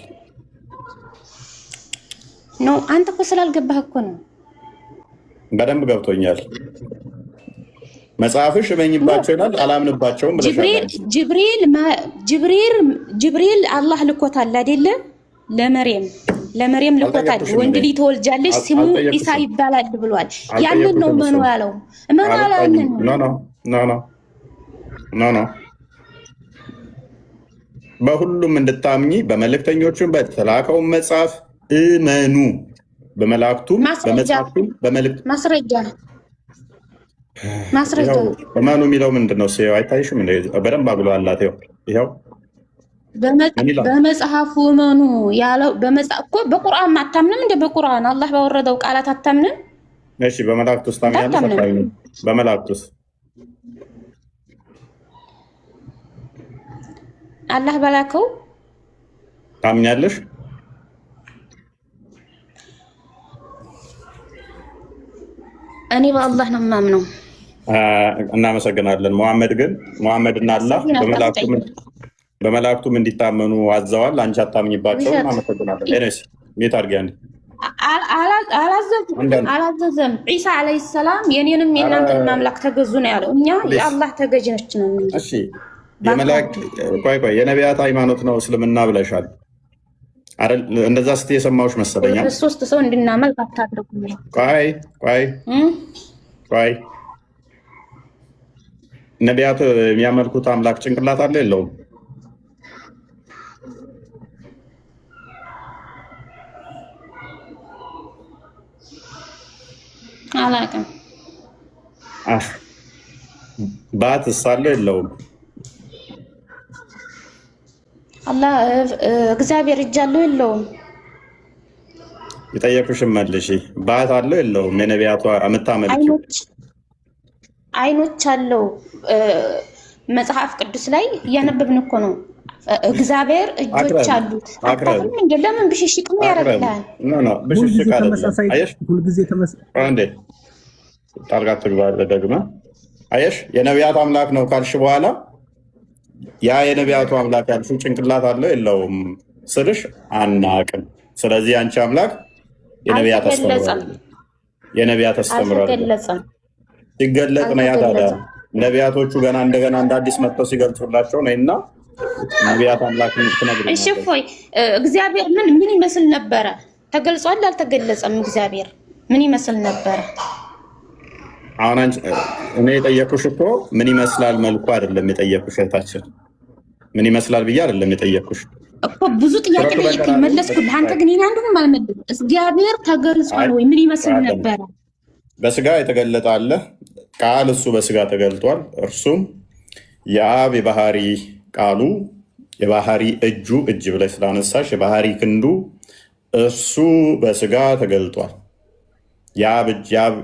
ኖ አንተ እኮ ስላልገባህ እኮ ነው። በደንብ ገብቶኛል። መጽሐፍሽ እመኝባቸው ይላል። አላምንባቸውም ብለሻል። ጅብሪል አላህ ልኮታል አይደለ? ለመርየም ልኮታል። ወንድ ልጅ ትወልጃለሽ ስሙ ኢሳ ይባላል ብሏል። ያንን ነው መኑ ያለው። መኑ ያላንን ኖ በሁሉም እንድታምኚ በመልእክተኞቹም በተላከውን መጽሐፍ እመኑ። በመላእክቱም በመጽሐፍቱም ማስረጃ እመኑ የሚለው ምንድን ነው? አይታይሽም? በደንብ አግሏላት። ይኸው በመጽሐፉ እመኑ ያለው እኮ በቁርአን አታምንም እንደ በቁርአን አላህ ባወረደው ቃላት አታምንም? እሺ በመላእክት ውስጥ ታምኛለሽ? በመላእክት ውስጥ አላህ በላከው ታምኛለሽ? እኔ በአላህ ነው የማምነው። እናመሰግናለን። ሙሐመድና አላህ በመላእክቱም እንዲታመኑ አዘዋል። አንቺ አታምኝባቸውም። እናመሰግናለን። ኤነስ ሜት አድርጊ አንዴ። አላዘዘም። ዒሳ ዓለይሂ ሰላም የኔንም የእናንተን አምላክ ተገዙ ነው ያለው። እኛ የአላህ ተገዥነች ነው። እሺ የነቢያት ሃይማኖት ነው እስልምና ብለሻል። እንደዛ ስትይ የሰማሁሽ መሰለኝ። ሶስት ሰው እንድናመልክ አታድርጉ። ቆይ ነቢያት የሚያመልኩት አምላክ ጭንቅላት አለ የለውም? አላውቅም። ባትስ አለ የለውም? አላህ እግዚአብሔር እጅ አለው የለውም? የጠየኩሽን መልሺ። ባት አለው የለውም? የነቢያቷ የምታመልኪው አይኖች አለው። መጽሐፍ ቅዱስ ላይ እያነበብን እኮ ነው። እግዚአብሔር እጆች አሉት። አታፍርም እንዴ? ለምን ብሽሽቅ ምን ያደርግልሃል? ብሽሽቅ ጣልቃ ትግባለ ደግመ አየሽ። የነቢያት አምላክ ነው ካልሽ በኋላ ያ የነቢያቱ አምላክ ያልሽው ጭንቅላት አለው የለውም ስልሽ አናቅም። ስለዚህ አንቺ አምላክ የነቢያት አስተምሯል ሲገለጥ ነው። ያ ታዲያ ነቢያቶቹ ገና እንደገና እንደ አዲስ መጥተው ሲገልጹላቸው ነው እና ነቢያት አምላክ ትነግሪኝ። እሺ እፎይ እግዚአብሔር ምን ይመስል ነበረ? ተገልጿል አልተገለጸም? እግዚአብሔር ምን ይመስል ነበረ? አሁን እኔ የጠየኩሽ እኮ ምን ይመስላል መልኩ አይደለም የጠየኩሽ። እህታችን ምን ይመስላል ብዬ አይደለም የጠየኩሽ እኮ። ብዙ ጥያቄ ጠየቅኝ መለስኩልህ። አንተ ግን አንዱንም አልመለስም። እግዚአብሔር ተገልጿል ወይ? ምን ይመስል ነበረ? በስጋ የተገለጠ አለ ቃል፣ እሱ በስጋ ተገልጧል። እርሱም የአብ የባህሪ ቃሉ የባህሪ እጅ ብለሽ ስላነሳሽ የባህሪ ክንዱ እሱ በስጋ ተገልጧል። የአብ እጅ፣ የአብ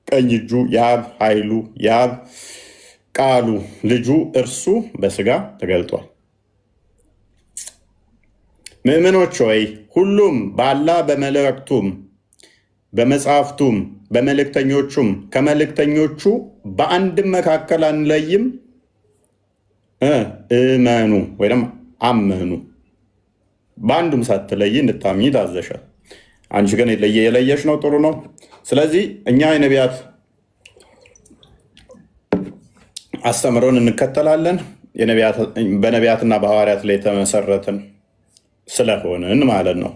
ቀኝ እጁ፣ የአብ ኃይሉ፣ የአብ ቃሉ ልጁ እርሱ በስጋ ተገልጧል። ምእመኖች ሆይ ሁሉም በአላህ በመላእክቱም በመጽሐፍቱም በመልእክተኞቹም ከመልእክተኞቹ በአንድም መካከል አንለይም እመኑ ወይም አመኑ። በአንዱም ሳትለይ እንድታምኚ ታዘሻል። አንቺ ግን የለየሽ ነው። ጥሩ ነው። ስለዚህ እኛ የነቢያት አስተምሮን እንከተላለን። በነቢያትና በሐዋርያት ላይ የተመሰረትን ስለሆንን ማለት ነው።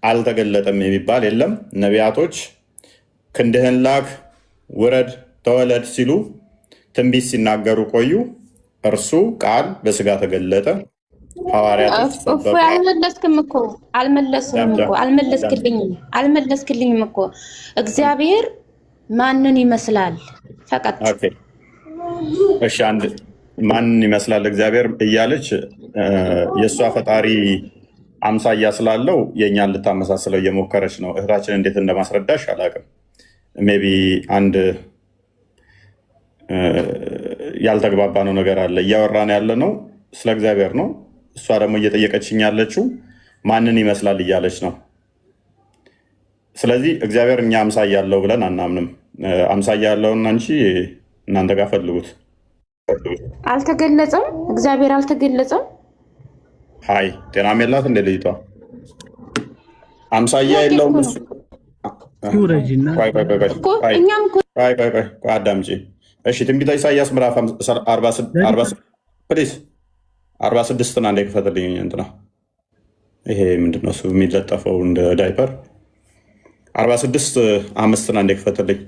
አልተገለጠም የሚባል የለም። ነቢያቶች ክንድህን ላክ፣ ውረድ፣ ተወለድ ሲሉ ትንቢት ሲናገሩ ቆዩ። እርሱ ቃል በስጋ ተገለጠ። ሐዋርያቶች ሰበኩ። አልመለስክም እኮ አልመለስክልኝም እኮ እግዚአብሔር ማንን ይመስላል? ፈቀጥ እሺ፣ አንድ ማንን ይመስላል እግዚአብሔር እያለች የእሷ ፈጣሪ አምሳያ ስላለው የእኛን ልታመሳስለው እየሞከረች ነው። እህታችን እንዴት እንደማስረዳሽ አላውቅም። ሜይ ቢ አንድ ያልተግባባ ነው ነገር አለ። እያወራን ያለ ነው ስለ እግዚአብሔር ነው። እሷ ደግሞ እየጠየቀችኝ ያለችው ማንን ይመስላል እያለች ነው። ስለዚህ እግዚአብሔር እኛ አምሳያ ያለው ብለን አናምንም። አምሳያ ያለውን አንቺ እናንተ ጋር ፈልጉት። አልተገለጸም፣ እግዚአብሔር አልተገለጸም። ሀይ ጤናም የላት እንደ ልጅቷ አምሳያ የለውም እሱ። አዳምጪ እሺ። ትንቢተ ኢሳያስ ምዕራፍ 46 አንዴ ክፈትልኝ። እንትና ይሄ ምንድነው እሱ የሚለጠፈው እንደ ዳይፐር 46:5 አንዴ ክፈትልኝ።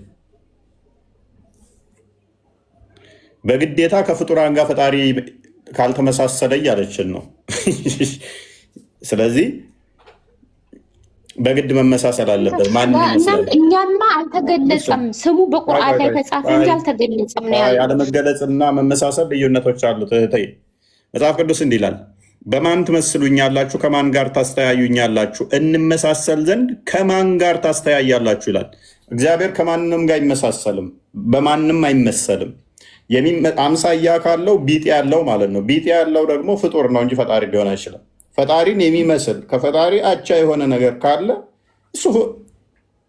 በግዴታ ከፍጡራን ጋር ፈጣሪ ካልተመሳሰለ እያለችን ነው። ስለዚህ በግድ መመሳሰል አለበት። እኛማ አልተገለጸም፣ ስሙ በቁርአን ላይ ተጻፈ እንጂ አልተገለጸም ነው ያለው። ያለመገለጽና መመሳሰል ልዩነቶች አሉት። መጽሐፍ ቅዱስ እንዲህ ይላል፣ በማን ትመስሉኛላችሁ? ከማን ጋር ታስተያዩኛላችሁ? እንመሳሰል ዘንድ ከማን ጋር ታስተያያላችሁ ይላል። እግዚአብሔር ከማንም ጋር አይመሳሰልም፣ በማንም አይመሰልም። አምሳያ ካለው ቢጤ ያለው ማለት ነው። ቢጤ ያለው ደግሞ ፍጡር ነው እንጂ ፈጣሪ ሊሆን አይችልም። ፈጣሪን የሚመስል ከፈጣሪ አቻ የሆነ ነገር ካለ እሱ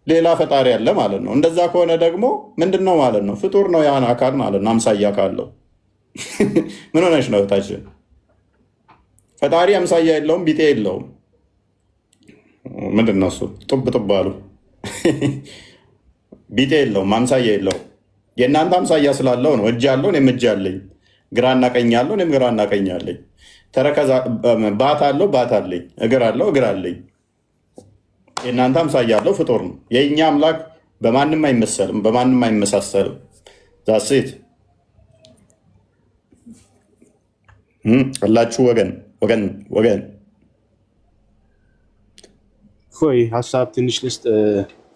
ሌላ ፈጣሪ ያለ ማለት ነው። እንደዛ ከሆነ ደግሞ ምንድን ነው ማለት ነው? ፍጡር ነው ያን አካል ማለት ነው። አምሳያ ካለው ምን ሆነች ነው እህታችን? ፈጣሪ አምሳያ የለውም፣ ቢጤ የለውም። ምንድን ነው እሱ? ጡብ አሉ። ቢጤ የለውም፣ አምሳያ የለውም። የእናንተ አምሳያ ስላለው ነው። እጅ አለው፣ እኔም እጅ አለኝ። ግራና ቀኝ አለው፣ እኔም ግራና ቀኝ አለኝ። ተረከዝ ባት አለው፣ ባት አለኝ። እግር አለው፣ እግር አለኝ። የእናንተ አምሳያ አለው፣ ፍጡር ነው። የእኛ አምላክ በማንም አይመሰልም፣ በማንም አይመሳሰልም። ዛሴት አላችሁ ወገን ፎይ ሀሳብ ትንሽ ልስጥ፣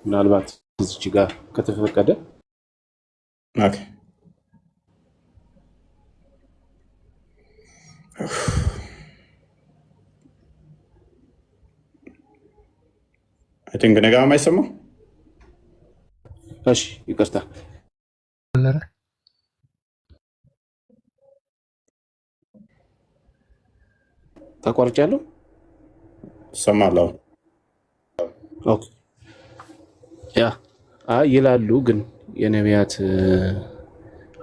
ምናልባት እዚች ጋር ከተፈቀደ። አይ ቲንክ ነገ የማይሰማው እሺ፣ ይቅርታ ተቋርጫለሁ። እሰማለሁ። ኦኬ ያ ይላሉ፣ ግን የነቢያት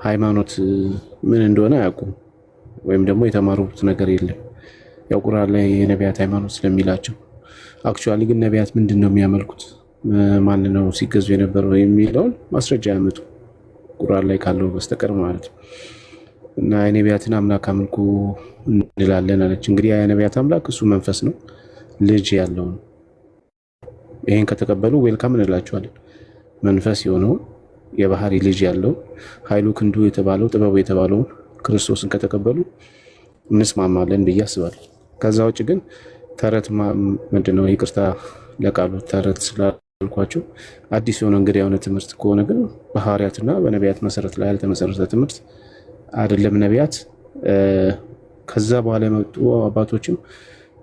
ሃይማኖት ምን እንደሆነ አያውቁም፣ ወይም ደግሞ የተማሩት ነገር የለም። ያው ቁርአን ላይ የነቢያት ሃይማኖት ስለሚላቸው፣ አክቹዋሊ ግን ነቢያት ምንድን ነው የሚያመልኩት፣ ማን ነው ሲገዙ የነበረው የሚለውን ማስረጃ ያመጡ ቁርአን ላይ ካለው በስተቀር ማለት ነው። እና የነቢያትን አምላክ አምልኩ እንላለን አለች። እንግዲህ የነቢያት አምላክ እሱ መንፈስ ነው፣ ልጅ ያለው ነው። ይሄን ከተቀበሉ ዌልካም እንላቸዋለን። መንፈስ የሆነው የባህሪ ልጅ ያለው ኃይሉ ክንዱ የተባለው ጥበቡ የተባለውን ክርስቶስን ከተቀበሉ እንስማማለን ብዬ አስባለሁ። ከዛ ውጭ ግን ተረት ምንድነው፣ ይቅርታ ለቃሉ ተረት ስላልኳቸው አዲስ የሆነ እንግዲህ የሆነ ትምህርት ከሆነ ግን በሐዋርያትና በነቢያት መሰረት ላይ ያልተመሰረተ ትምህርት አይደለም። ነቢያት ከዛ በኋላ የመጡ አባቶችም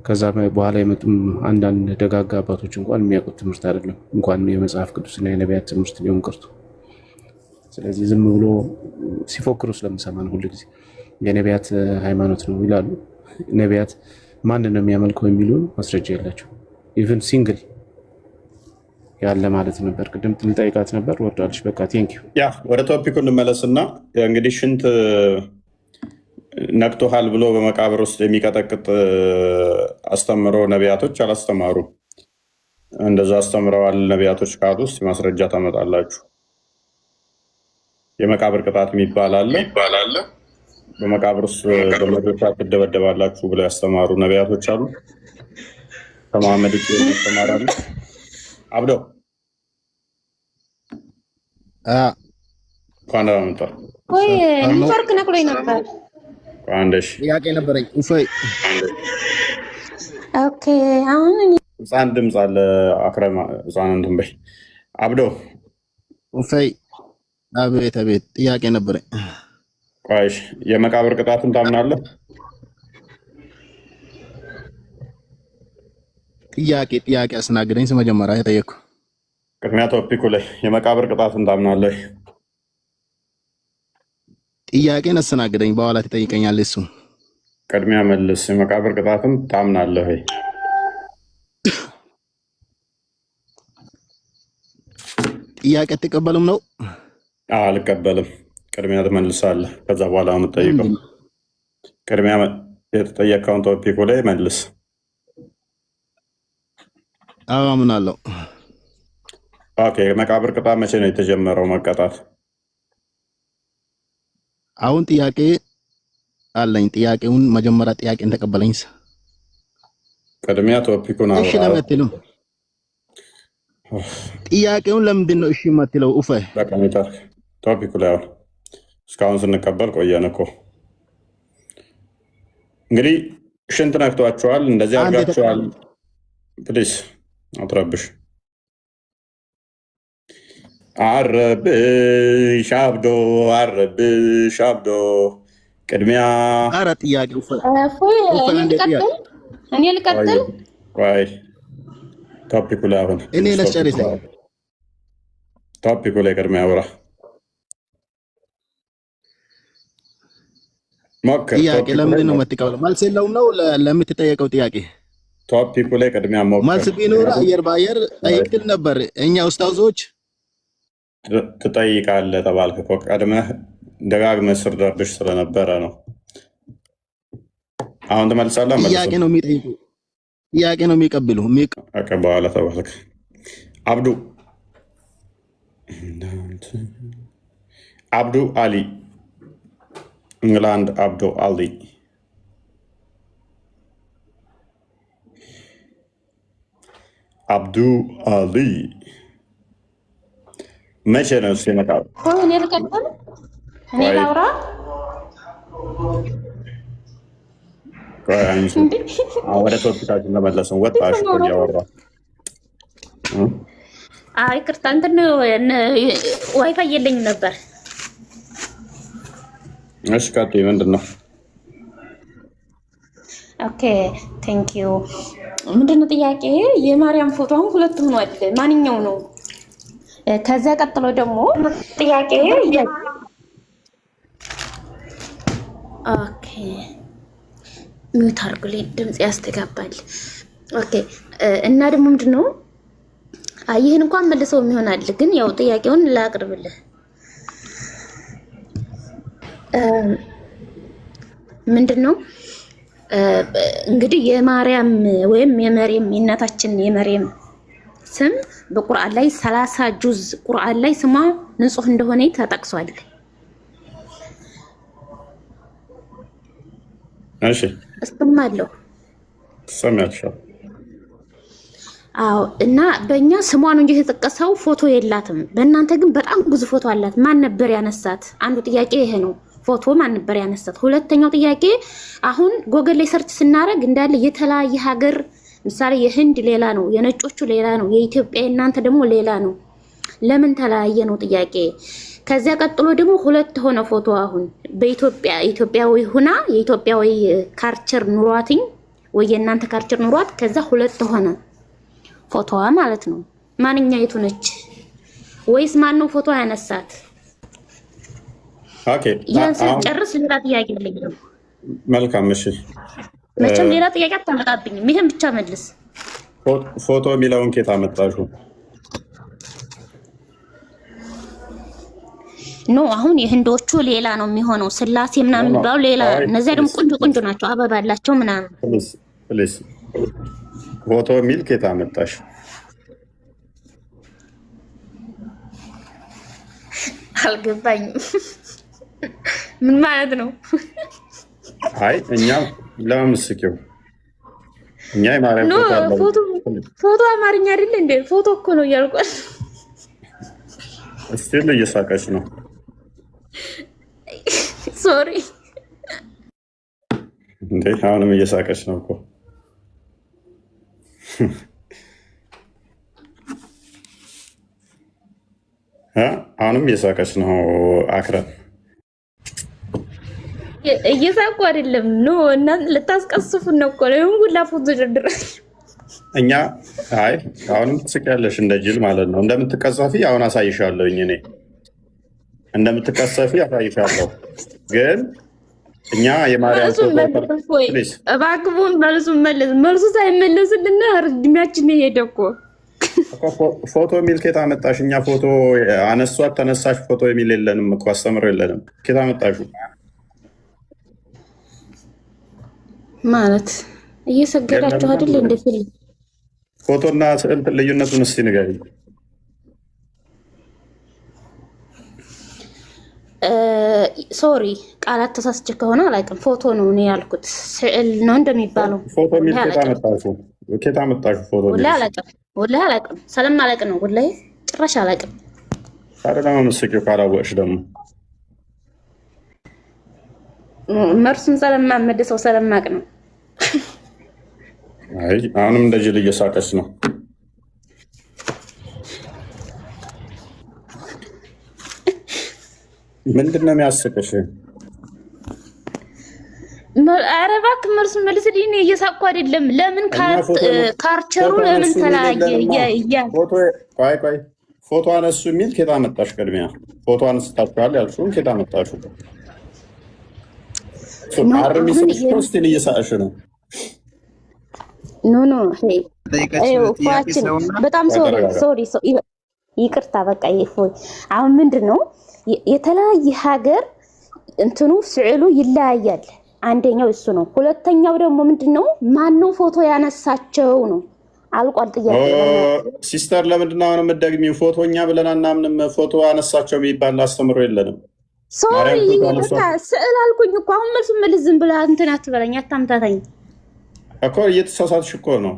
ከዛ በኋላ የመጡም አንዳንድ ደጋጋ አባቶች እንኳን የሚያውቁት ትምህርት አይደለም፣ እንኳን የመጽሐፍ ቅዱስና የነቢያት ትምህርት ሊሆን ቀርቶ። ስለዚህ ዝም ብሎ ሲፎክሩ ስለምሰማን ሁሉ ጊዜ የነቢያት ሃይማኖት ነው ይላሉ። ነቢያት ማንን ነው የሚያመልከው የሚሉ ማስረጃ የላቸው። ኢቨን ሲንግል ያለ ማለት ነበር። ቅድም ልጠይቃት ነበር፣ ወርዳለች። በቃ ቴንኪው። ያ ወደ ቶፒኩ እንመለስና እንግዲህ ሽንት ነቅቶሃል ብሎ በመቃብር ውስጥ የሚቀጠቅጥ አስተምሮ ነቢያቶች አላስተማሩ። እንደዛ አስተምረዋል ነቢያቶች ካሉ ውስጥ ማስረጃ ታመጣላችሁ። የመቃብር ቅጣት የሚባል አለ። በመቃብር ውስጥ በመዶቻ ትደበደባላችሁ ብለው ያስተማሩ ነቢያቶች አሉ። ከመሐመድ ውጭ ያስተማራሉ። አብደው እንኳን ደህና መጣህ። ኔትወርክ ነቅሎኝ ነበር። አንደሽ ጥያቄ ነበረኝ። እፎይ ኦኬ አሁን ህፃን ድምፅ አለ። አክረማ ህፃን እንትን በይ አብዶ እፎይ። አቤት አቤት፣ ጥያቄ ነበረኝ። ቆይሽ የመቃብር ቅጣትን ታምናለህ? ጥያቄ አስናግደኝ። መጀመሪያ የጠየቅኩ ቅድሚያ ቶፒኩ ላይ የመቃብር ቅጣትን ታምናለህ? ጥያቄን አስተናግደኝ፣ በኋላ ትጠይቀኛለህ። እሱ ቅድሚያ መልስ። የመቃብር ቅጣትን ታምናለህ? ጥያቄ አትቀበልም ነው? አልቀበልም። ቅድሚያ ትመልሳለህ፣ ከዛ በኋላ የምትጠይቀው። ቅድሚያ የተጠየቀውን ቶፒኩ ላይ መልስ። አምናለሁ። ኦኬ። የመቃብር ቅጣት መቼ ነው የተጀመረው መቀጣት? አሁን ጥያቄ አለኝ። ጥያቄውን መጀመሪያ ጥያቄን ተቀበለኝ። ቅድሚያ ቶፒኩን እሺ ለምን አትልም? ጥያቄውን ለምንድን ነው እሺ የማትለው? ኡፈ በቀሚታ ቶፒኩ ላይ አሁን እስካሁን ስንቀበል ቆየን እኮ። እንግዲህ ሽንት ነክቷቸዋል፣ እንደዚህ አድርጋቸዋል። ፕሊስ አትረብሽ። አረብሽ አብዶ አረብሽ አብዶ። ቅድሚያ ኧረ ጥያቄ እኔ ልቀጥል። ቆይ ቶፒኩ ላይ አሁን እኔ ለጨርስ። ቶፒኩ ላይ ቅድሚያ አውራ ሞክር። ጥያቄ ለምንድን ነው የምትቀበለው? መልስ የለውም ነው ለምትጠየቀው ጥያቄ? ቶፒኩ ላይ ቅድሚያ ሞክር። መልስ ቢኖር አየር ባየር ጠይቅል ነበር። እኛ ኡስታዞች ትጠይቃለህ ተባልክ እኮ ቀድመህ ደጋግመህ ስር ደርብሽ ስለነበረ ነው። አሁን ትመልሳለህ። ጥያቄ ነው የሚጠይቁ፣ ጥያቄ ነው የሚቀብሉ። በኋላ ተባልክ። አብዱ አሊ እንግላንድ አብዱ አሊ አብዱ አሊ መቼ ነው እሱ የመጣው? እኔ ልቀጥል? እኔ ላውራ? ወደ ቶፒካችን ለመለስን ወጣሽ እኮ እያወራ። አይ ቅርታ እንትን ዋይፋይ የለኝም ነበር። እሺ ቀጥይ፣ ምንድን ነው? ኦኬ ቴንክ ዩ። ምንድን ነው ጥያቄ? የማርያም ፎቶ አሁን ሁለት ሆኗል። ማንኛው ነው? ከዛ ቀጥሎ ደግሞ ጥያቄ ኦኬ ሚውት አድርጉልኝ፣ ድምጽ ያስተጋባል። ኦኬ እና ደግሞ ምንድን ነው ይህን እንኳን መልሰው የሚሆናል፣ ግን ያው ጥያቄውን ላቅርብልህ። ምንድን ነው እንግዲህ የማርያም ወይም የመርየም የእናታችን የመርየም ስም በቁርአን ላይ 30 ጁዝ ቁርአን ላይ ስሟ ንጹህ እንደሆነ ተጠቅሷል። እሺ እስማለሁ ሰማያችሁ? አዎ። እና በእኛ ስሟ ነው እንጂ የተጠቀሰው ፎቶ የላትም። በእናንተ ግን በጣም ብዙ ፎቶ አላት። ማን ነበር ያነሳት? አንዱ ጥያቄ ይሄ ነው። ፎቶ ማን ነበር ያነሳት? ሁለተኛው ጥያቄ አሁን ጎግል ላይ ሰርች ስናደርግ እንዳለ የተለያየ ሀገር ምሳሌ የህንድ ሌላ ነው፣ የነጮቹ ሌላ ነው፣ የኢትዮጵያ እናንተ ደግሞ ሌላ ነው። ለምን ተለያየ ነው ጥያቄ። ከዚያ ቀጥሎ ደግሞ ሁለት ሆነ ፎቶ አሁን ኢትዮጵያዊ ሁና የኢትዮጵያዊ ካርቸር ኑሯትኝ ወይ የእናንተ ካርቸር ኑሯት ከዛ ሁለት ሆነ ፎቶዋ ማለት ነው። ማንኛይቱ ነች? ወይስ ማን ነው ፎቶ ያነሳት? ኦኬ ያን ስጨርስ ሌላ ጥያቄ አለኝ። መልካም እሺ። መቼም ሌላ ጥያቄ አታመጣብኝም። ይሄን ብቻ መልስ። ፎቶ የሚለውን ኬት አመጣሹ? ኖ አሁን የህንዶቹ ሌላ ነው የሚሆነው፣ ስላሴ ምናምን የሚባሉ ሌላ። እነዚያ ደግሞ ቆንጆ ናቸው፣ አበባ አላቸው ምናምን። ፕሊዝ ፎቶ የሚል ኬት አመጣሽ? አልገባኝም። ምን ማለት ነው? አይ እኛ ለምስኪው እኛ የማርያም ፎቶ አማርኛ አይደል እንዴ? ፎቶ እኮ ነው እያልኳል። እስቲል እየሳቀች ነው። ሶሪ እንዴ አሁንም እየሳቀች ነው እኮ። አሁንም እየሳቀች ነው አክረም። እየሳቁ አይደለም ኖ እና ልታስቀስፉን ነው እኮ ነው ሁላ ፎቶ ደርድራል። እኛ አይ አሁንም ትስቂያለሽ እንደ ጅል ማለት ነው። እንደምትቀሰፊ አሁን አሳይሻለሁ። እኔ እንደምትቀሰፊ አሳይሻለሁ። ግን እኛ የማርያም እባክቡን መልሱ ሳይመለስልን እድሜያችን ሄደ እኮ። ፎቶ የሚል ኬታ መጣሽ? እኛ ፎቶ አነሷት ተነሳሽ ፎቶ የሚል የለንም እኮ አስተምሮ የለንም። ኬታ መጣሹ ማለት እየሰገዳችሁ አይደል? እንደ ፊልም ፎቶና ስዕል ልዩነቱን እስኪ ንገሪኝ። ሶሪ ቃላት ተሳስቼ ከሆነ አላውቅም። ፎቶ ነው እኔ ያልኩት፣ ስዕል ነው እንደሚባለው። ፎቶ የሚል ኬታ መጣሹ? ፎቶ ወላሂ አላውቅም። ስለማላውቅ ነው ወላሂ፣ ጭራሽ አላውቅም። ታዲያ ለምን ምስኪው ካላወቅሽ ደግሞ መርሱን ስለማመድ ሰው ስለማቅ ነው። አይ አሁንም እንደ ጅል እየሳቀች ነው። ምንድን ነው የሚያስቅሽ? ኧረ እባክህ መርሱን መልስልኝ። እየሳቅኩ አይደለም። ለምን ካርቸሩ ለምን ተለያየ? ቆይ ፎቶ አነሱ የሚል ኬታ መጣሽ? ቅድሚያ ፎቶ አነስታችኋል ያልሽውን ኬታ መጣሹ? ፖስትን እየሳቅሽ ነው። ኖ በጣም ሶሪ ይቅርታ። በቃ አሁን ምንድን ነው የተለያየ ሀገር እንትኑ ስዕሉ ይለያያል። አንደኛው እሱ ነው። ሁለተኛው ደግሞ ምንድን ነው ማነው ፎቶ ያነሳቸው ነው። አልቋል ጥያቄ። ሲስተር ለምንድን ነው አሁን የምትደግሚው? ፎቶ እኛ ብለን አናምንም። ፎቶ አነሳቸው የሚባል አስተምሮ የለንም። ሶሪ ይቅርታ፣ ስዕል አልኩኝ እኮ። አሁን መልሱ መልስ። ዝም ብለህ እንትን አትበለኝ፣ አታምታታኝ እኮ። እየተሳሳትሽ እኮ ነው።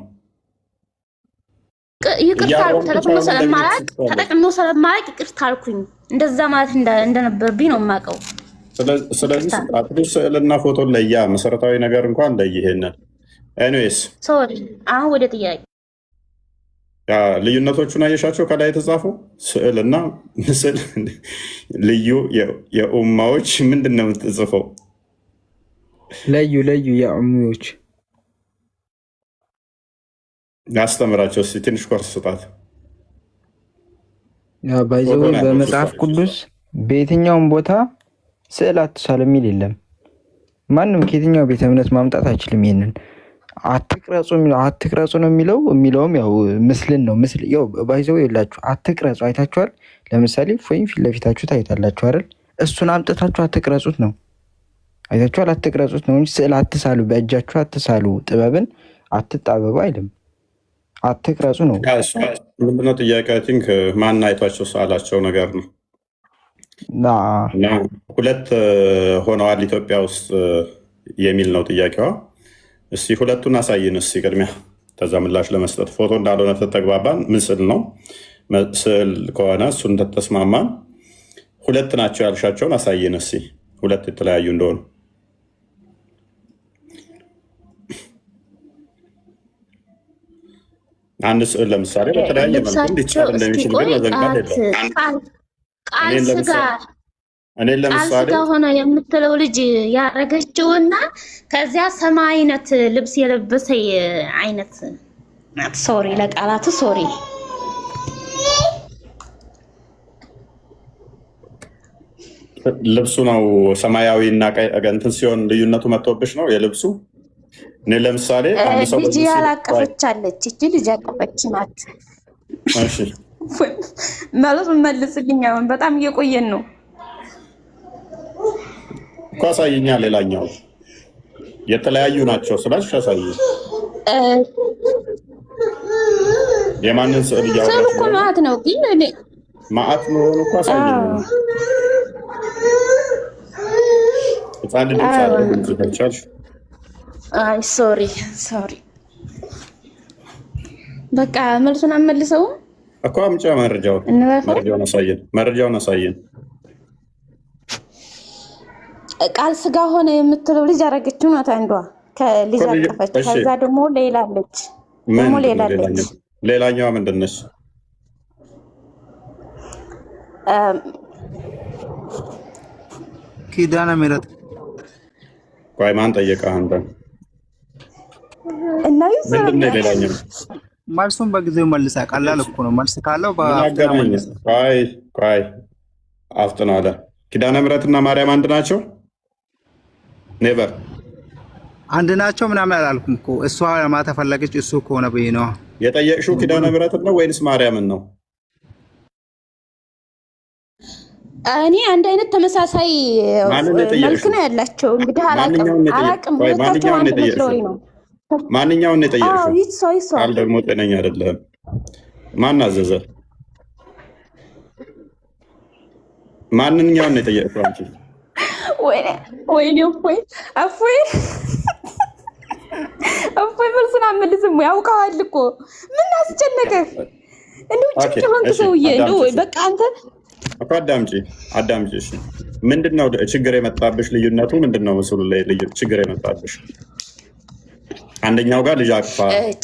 ይቅርታ አልኩ። ተጠቅሜው ስለማላውቅ ይቅርታ አልኩኝ። እንደዛ ማለት እንደነበርብኝ ነው የማውቀው። ስለዚህ አትሊስት ስዕልና ፎቶ ለያ መሰረታዊ ነገር እንኳን ለይ። ይሄንን ኤኒዌይስ ሶሪ። አሁን ወደ ጥያቄ ልዩነቶቹን አየሻቸው? ከላይ የተጻፉ ስዕልና ምስል ልዩ የኡማዎች ምንድን ነው የምትጽፈው? ለዩ የኡማዎች አስተምራቸው እስኪ ትንሽ ኮርስ ስጣት። ባይዘው በመጽሐፍ ቅዱስ በየትኛውም ቦታ ስዕል አትሳል የሚል የለም። ማንም ከየትኛው ቤተ እምነት ማምጣት አይችልም። ይሄንን አትቅረጹ ነው የሚለውም ያው ምስልን ነው። ምስል ያው ባይዘው ይላችሁ አትቅረጹ አይታችኋል። ለምሳሌ ወይም ፊት ለፊታችሁ ታይታላችሁ አይደል? እሱን አምጥታችሁ አትቅረጹት ነው። አይታችኋል? አትቅረጹት ነው እንጂ ስዕል አትሳሉ፣ በእጃችሁ አትሳሉ፣ ጥበብን አትጣበቡ አይልም። አትቅረጹ ነው። ምንድነው ጥያቄ? አይ ቲንክ ማን አይቷቸው ሳላቸው ነገር ነው። ሁለት ሆነዋል ኢትዮጵያ ውስጥ የሚል ነው ጥያቄዋ። እስቲ ሁለቱን አሳይን እስቲ ቅድሚያ፣ ከዛ ምላሽ ለመስጠት። ፎቶ እንዳልሆነ ተግባባን። ምስል ነው። ስዕል ከሆነ እሱን ተስማማን። ሁለት ናቸው ያልሻቸውን አሳይን እስቲ፣ ሁለት የተለያዩ እንደሆኑ። አንድ ስዕል ለምሳሌ በተለያየ መልኩ እንዲቻል እንደሚችል ግን መዘንጋት የለም። ቃል ስጋ ሆነ የምትለው ልጅ ያረገችውና ከዚያ ሰማይ አይነት ልብስ የለበሰ አይነት ናት። ሶሪ ለቃላቱ ሶሪ። ልብሱ ነው ሰማያዊ እና ቀይ እንትን ሲሆን ልዩነቱ መጥቶብሽ ነው የልብሱ። እኔ ለምሳሌ ልጅ ያላቀፈቻለች እቺ ልጅ ያቀፈች ናት። እሺ ማለት መልስልኝ። አሁን በጣም እየቆየን ነው እኮ። አሳይኛ። ሌላኛው የተለያዩ ናቸው ስላልሽ አሳይ። የማንን ስዕል እያወራሽ ነው? እኮ ማዕት ነው ግን እኔ ማዕት መሆኑ እኮ አሳይ። ህፃን ልጅ ሳለች አይ ሶሪ በቃ መልሱን አመልሰው እኮ አምጪ። መረጃውን አሳየን። ቃል ስጋ ሆነ የምትለው ልጅ ያረገችው ናት አንዷ። ከልጅ አቀፈች። ከዛ ደግሞ ሌላለች ደግሞ ሌላለች። ሌላኛዋ ምንድን ነች? ኪዳነ ምህረት። ቆይ ማን ጠየቀህ አንተ? እና ምንድን ነው ሌላኛው? መልሱን በጊዜው መልሳ። ቀላል እኮ ነው። መልስ ካለው ቆይ አፍጥነው አለ። ኪዳነ ምህረትና ማርያም አንድ ናቸው? ኔቨር አንድ ናቸው ምናምን አላልኩም እኮ። እሷ ለማታ ፈለገች እሱ ከሆነ ብዬ ነው የጠየቅሽው። ኪዳነ ምህረትን ነው ወይንስ ማርያምን ነው? እኔ አንድ አይነት ተመሳሳይ መልክ ነው ያላቸው። እንግዲህ አላቅም ሁለታቸው አንድ መስሎኝ ነው። ማንኛውን ነው የጠየቅሽው? ቃል ደግሞ ጤነኛ አይደለም። ማን አዘዘ? ማንኛውን ነው የጠየቅሽው አንቺ? ወይኔ እፎይ መልሱን አመልስም። ያውቀዋል እኮ ምን አስጨነቀህ? እንደው ጭንጭ ሆንክ ሰውዬ። እንደው በቃ አንተ እኮ አዳምጪ። እሺ ምንድነው ችግር የመጣብሽ? ልዩነቱ ምንድነው? ምስሉ ላይ ችግር የመጣብሽ አንደኛው ጋር ልጅ አቅፋ፣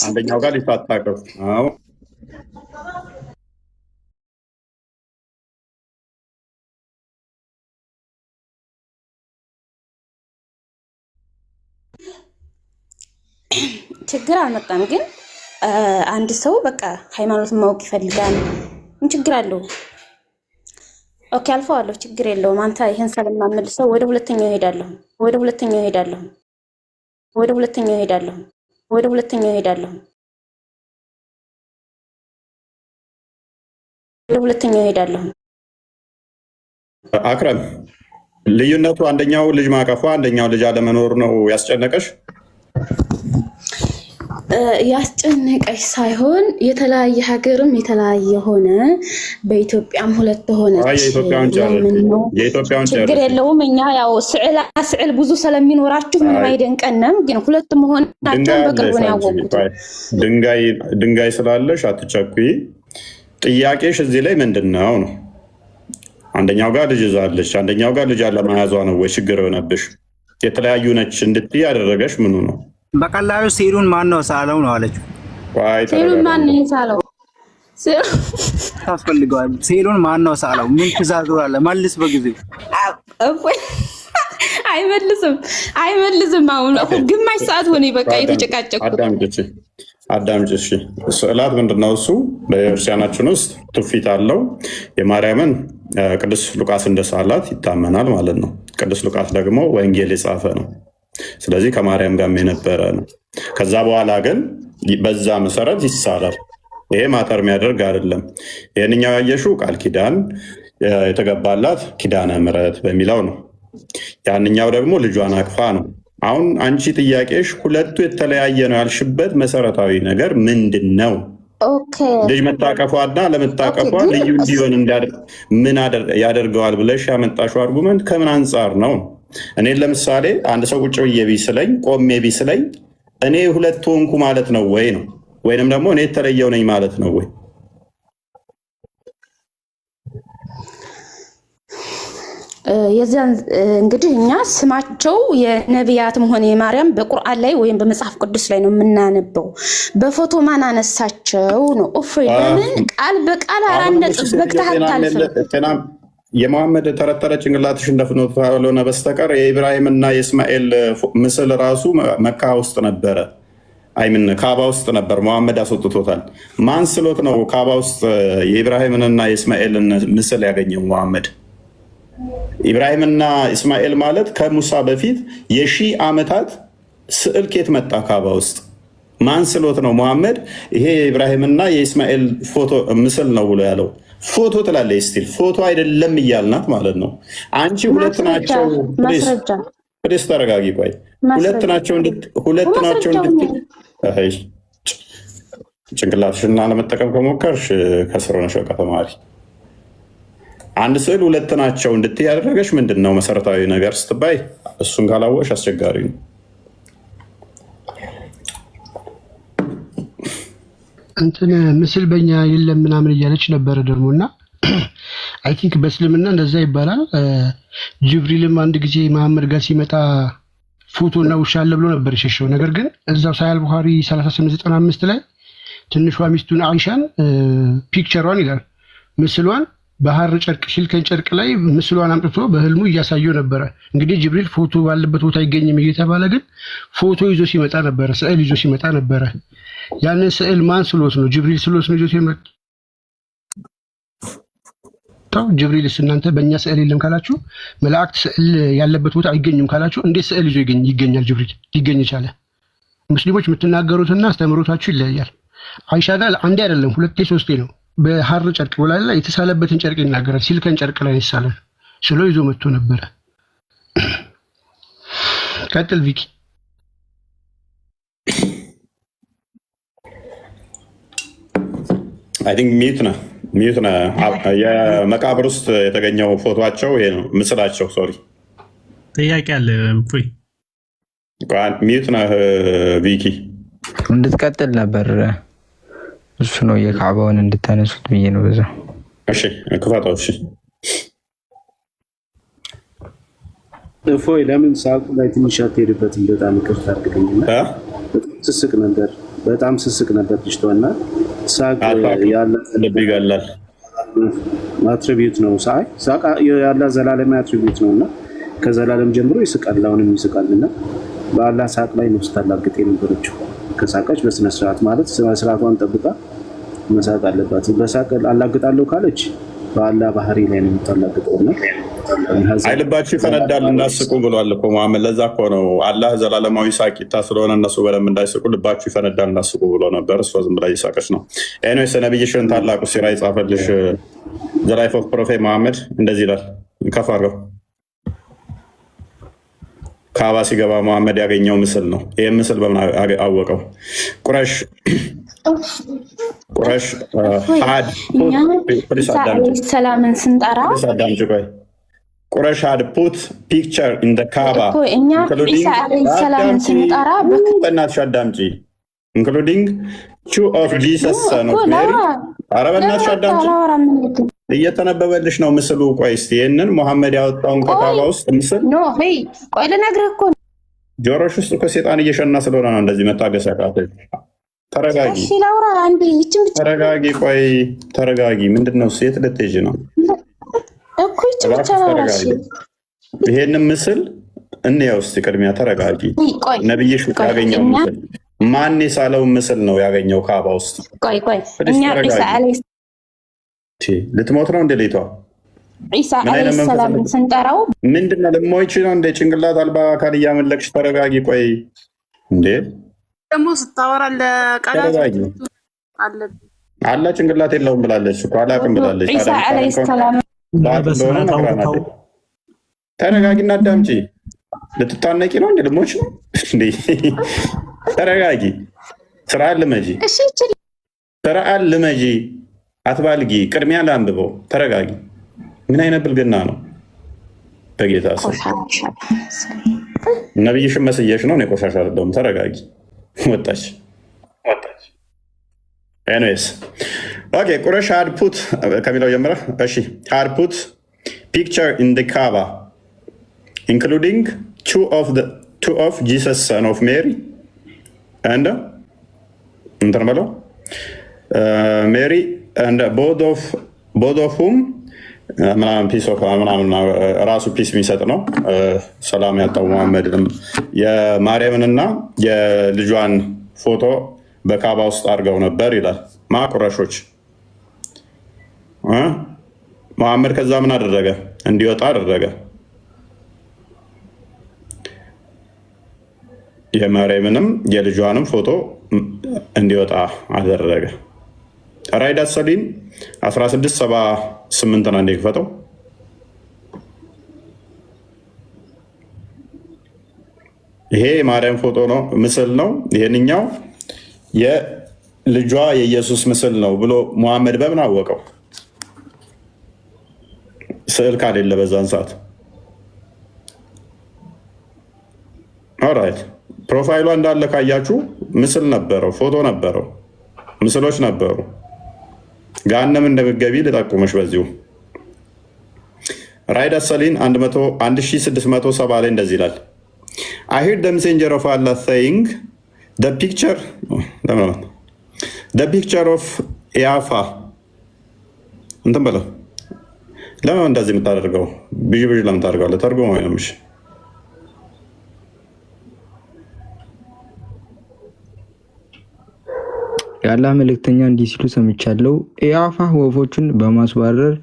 አንደኛው ጋር ልጅ ሳታቅፍ። አዎ ችግር አልመጣም። ግን አንድ ሰው በቃ ሃይማኖትን ማወቅ ይፈልጋል። ምን ችግር አለው? ኦኬ አልፈዋለሁ፣ ችግር የለውም። አንተ ይሄን ስለማመልሰው ወደ ሁለተኛው እሄዳለሁ። አክረም፣ ልዩነቱ አንደኛው ልጅ ማቀፏ አንደኛው ልጅ አለመኖር ነው ያስጨነቀሽ? ያስጨነቀሽ ሳይሆን የተለያየ ሀገርም የተለያየ ሆነ፣ በኢትዮጵያም ሁለት ሆነች። ችግር የለውም። እኛ ያው ስዕል ብዙ ስለሚኖራችሁ ምንም አይደንቀንም። ግን ሁለት መሆናቸውን በቅርቡ ነው ያወቁት። ድንጋይ ስላለሽ አትቸኩይ። ጥያቄሽ እዚህ ላይ ምንድን ነው? አንደኛው ጋር ልጅ ይዛለች፣ አንደኛው ጋር ልጅ አለመያዟ ነው ወይ ችግር የሆነብሽ? የተለያዩ ነች እንድትይ ያደረገሽ ምኑ ነው? በቀላሉ ሴሉን ማን ነው ሳለው ነው አለችው። ሴሉን ማን ነው ሳለው? ታስፈልገዋል። ሴሉን ማን ነው ሳለው? ምን ትእዛዝ አለ? መልስ በጊዜው። አይመልስም። አሁን ግማሽ ሰዓት ሆነ በቃ የተጨቃጨቁት። አዳምጪ። ስዕላት ምንድነው? እሱ በቤተክርስቲያናችን ውስጥ ትውፊት አለው። የማርያምን ቅዱስ ሉቃስ እንደሳላት ይታመናል ማለት ነው። ቅዱስ ሉቃስ ደግሞ ወንጌል የጻፈ ነው። ስለዚህ ከማርያም ጋር የነበረ ነው። ከዛ በኋላ ግን በዛ መሰረት ይሳላል። ይሄ ማተር የሚያደርግ አይደለም። ይህንኛው ያየሽው ቃል ኪዳን የተገባላት ኪዳነ ምህረት በሚለው ነው። ያንኛው ደግሞ ልጇን አቅፋ ነው። አሁን አንቺ ጥያቄሽ ሁለቱ የተለያየ ነው ያልሽበት መሰረታዊ ነገር ምንድን ነው? ልጅ መታቀፏና ለመታቀፏ ልዩ እንዲሆን ምን ያደርገዋል ብለሽ ያመጣሽው አርጉመንት ከምን አንጻር ነው? እኔን ለምሳሌ አንድ ሰው ቁጭ ብዬ ቢስለኝ፣ ቆሜ ቢስለኝ እኔ ሁለት ሆንኩ ማለት ነው ወይ ነው? ወይንም ደግሞ እኔ የተለየው ነኝ ማለት ነው ወይ? የዚያን እንግዲህ እኛ ስማቸው የነቢያትም ሆነ የማርያም በቁርአን ላይ ወይም በመጽሐፍ ቅዱስ ላይ ነው የምናነበው። በፎቶ ማን አነሳቸው ነው? እፎይ ለምን ቃል በቃል አራነጥ በክታህ አታልፍም? የመሐመድ ተረተረ ጭንቅላትሽ እንደፍኖት ካልሆነ በስተቀር የኢብራሂምና የእስማኤል ምስል ራሱ መካ ውስጥ ነበረ። አይምን ካባ ውስጥ ነበር። መሐመድ አስወጥቶታል። ማን ስሎት ነው ካባ ውስጥ የኢብራሂምንና የእስማኤልን ምስል ያገኘው መሐመድ? ኢብራሂምና እስማኤል ማለት ከሙሳ በፊት የሺህ ዓመታት ስዕል ኬት መጣ ካባ ውስጥ? ማን ስሎት ነው መሐመድ ይሄ የኢብራሂምና የእስማኤል ፎቶ ምስል ነው ብሎ ያለው? ፎቶ ትላለች ስቲል ፎቶ አይደለም እያልናት ማለት ነው። አንቺ ሁለት ናቸው ፕሬስ ተረጋጊ። ቆይ ሁለት ናቸው ጭንቅላትሽና ለመጠቀም ከሞከርሽ ከስር ሆነሽ በቃ ተማሪ። አንድ ስዕል ሁለት ናቸው እንድትይ ያደረገሽ ምንድን ነው? መሰረታዊ ነገር ስትባይ እሱን ካላወቅሽ አስቸጋሪ ነው። እንትን ምስል በኛ የለም ምናምን እያለች ነበረ ደግሞ እና አይ ቲንክ በእስልምና እንደዛ ይባላል። ጅብሪልም አንድ ጊዜ መሐመድ ጋር ሲመጣ ፎቶና ውሻ አለ ብሎ ነበር የሸሸው። ነገር ግን እዛው ሳያል ቡኻሪ 3895 ላይ ትንሿ ሚስቱን አይሻን ፒክቸሯን ይላል ምስሏን በሐር ጨርቅ ሽልከን ጨርቅ ላይ ምስሏን አምጥቶ በህልሙ እያሳየው ነበረ። እንግዲህ ጅብሪል ፎቶ ባለበት ቦታ አይገኝም እየተባለ ግን ፎቶ ይዞ ሲመጣ ነበረ፣ ስዕል ይዞ ሲመጣ ነበረ። ያንን ስዕል ማን ስሎት ነው? ጅብሪል ስሎት ነው ይዞ ሲመጣ። ጅብሪልስ እናንተ በእኛ ስዕል የለም ካላችሁ፣ መላእክት ስዕል ያለበት ቦታ አይገኙም ካላችሁ እንዴት ስዕል ይዞ ይገኛል? ጅብሪል ሊገኝ ይቻለ? ሙስሊሞች የምትናገሩትና አስተምሮታችሁ ይለያያል። አይሻ ጋር አንዴ አይደለም ሁለቴ ሶስቴ ነው በሐር ጨርቅ ወላላ የተሳለበትን ጨርቅ ይናገራል። ሲልከን ጨርቅ ላይ ይሳላል ስሎ ይዞ መጥቶ ነበረ። ቀጥል ቪኪ። አይ ቲንክ ሚዩት ነህ። የመቃብር ውስጥ የተገኘው ፎቶቸው ይሄ ነው ምስላቸው። ሶሪ ጥያቄ አለ። ሚዩት ነህ ቪኪ። እንድትቀጥል ነበር እሱ ነው የካዕባውን እንድታነሱት ብዬ ነው። በዛ እሺ ክፋታው። እሺ እፎይ ለምን ሳቁ ላይ ትንሽ አትሄድበትም? በጣም ይቅርታ አድርግልኝና ስስቅ ነበር፣ በጣም ስስቅ ነበር ልጅቷና ሳቅ ያለ ልብ ይገላል አትሪቢዩት ነው። ሳቅ ያለ ዘላለማዊ አትሪቢዩት ነውና ከዘላለም ጀምሮ ይስቃል፣ አሁንም ይስቃልና በአላህ ሳቅ ላይ ነው ስታላግጥ የነበረችው። ከሳቀች በስነ ስርዓት ማለት ስነ ስርዓቷን ጠብቃ መሳቅ አለባት። በሳቅ አላግጣለሁ ካለች በአላህ ባህሪ ላይ ነው የምታላግጠውና አይልባችሁ ይፈነዳል እንዳስቁ ብሏል እኮ መሐመድ። ለዛ እኮ ነው አላህ ዘላለማዊ ሳቂታ ስለሆነ እነሱ በደንብ እንዳይስቁ ልባችሁ ይፈነዳል እንዳስቁ ብሎ ነበር። እሷ ዝም ብላ እየሳቀች ነው። ኤኒዌይስ ነብይሽን ታላቁ ሲራ የጻፈልሽ ዘ ላይፍ ኦፍ ፕሮፌት መሐመድ እንደዚህ ይላል። ከፍ አድርገው። ካባ ሲገባ መሐመድ ያገኘው ምስል ነው። ይህ ምስል በምን አወቀው? ቁረሽ ሰላምን ስንጠራ ቁረሽ had put picture in the Kaaba በእናትሽ አዳምጪ including two of Jesus son of Mary። ኧረ በእናትሽ አዳምጪ እየተነበበልሽ ነው ምስሉ። ቆይ እስኪ ይህንን መሐመድ ያወጣውን ከካባ ውስጥ ምስል ቆይ ልነግርህ እኮ ጆሮሽ ውስጥ እኮ ሴጣን እየሸና ስለሆነ ነው እንደዚህ መታገስ ያቃተሽ። ተረጋጊ ተረጋጊ፣ ቆይ ተረጋጊ። ምንድን ነው ሴት ልትሄጂ ነው እኮ ይቺ ብቻ ነው። ይሄንን ምስል እንየው እስኪ ቅድሚያ ተረጋጊ። ነብይሽ ያገኘው ምስል ማን የሳለው ምስል ነው ያገኘው ካባ ውስጥ? ቆይ እኛ ኢሳ አለይሂ ልትሞት ነው እንደ ሌቷ ኢሳ አለይሂ ሰላም ስንጠራው ምንድነው ልሞይች ነው እንደ ጭንቅላት አልባ አካል እያመለክሽ። ተረጋጊ። ቆይ እንዴ ደግሞ ስታወራ ለቃላት አለ ጭንቅላት የለውም ብላለች እኮ አላቅም ብላለች። ኢሳ አለይሂ ሰላም ተረጋጊና አዳምጪ። ልትታነቂ ነው እንደ ልሞች ነው እንዴ? ተረጋጊ። ስርዓት ልመጂ፣ ስርዓት ልመጂ። አትባልጊ። ቅድሚያ ላንብበው። ተረጋጊ። ምን አይነት ብልግና ነው? በጌታ ስም ነብይሽን መስየሽ ነው። እኔ ቆሻሻ አይደለሁም። ተረጋጊ። ወጣች። ኤኒዌይስ ኦኬ። ቁረሽ had put ከሚለው ጀምረህ እሺ። had put picture in the Kaaba including two of Jesus son of Mary and እንትን በለው Mary and both of whom ምናምን ፒስ ኦፍ ምናምን ራሱ ፒስ የሚሰጥ ነው። ሰላም ያጣው መሐመድንም የማርያምንና የልጇን ፎቶ በካባ ውስጥ አድርገው ነበር ይላል። ማቁረሾች መሐመድ ከዛ ምን አደረገ? እንዲወጣ አደረገ። የማርያምንም የልጇንም ፎቶ እንዲወጣ አደረገ። ራይድ አሰሊን 1678 ና እንዲክፈተው ይሄ የማርያም ፎቶ ነው፣ ምስል ነው። ይሄንኛው የልጇ የኢየሱስ ምስል ነው ብሎ መሐመድ በምን አወቀው? ስዕል ካሌለ በዛን ሰዓት። ኦራይት ፕሮፋይሏ እንዳለ ካያችሁ ምስል ነበረው፣ ፎቶ ነበረው፣ ምስሎች ነበሩ። ጋነም እንደምትገቢ ልጠቁመሽ በዚሁ። ራይድ አሰሊን 1670 ላይ እንደዚህ ይላል። I heard the messenger of Allah saying the picture of Yafa እንትን በለው ለምን እንደዚህ የምታደርገው ብዥ ለምን ታደርገዋለህ? ተርጉሞ አይነምሽ የአላህ መልእክተኛ እንዲህ ሲሉ ሰምቻለሁ። የአፋ ወፎችን በማስባረር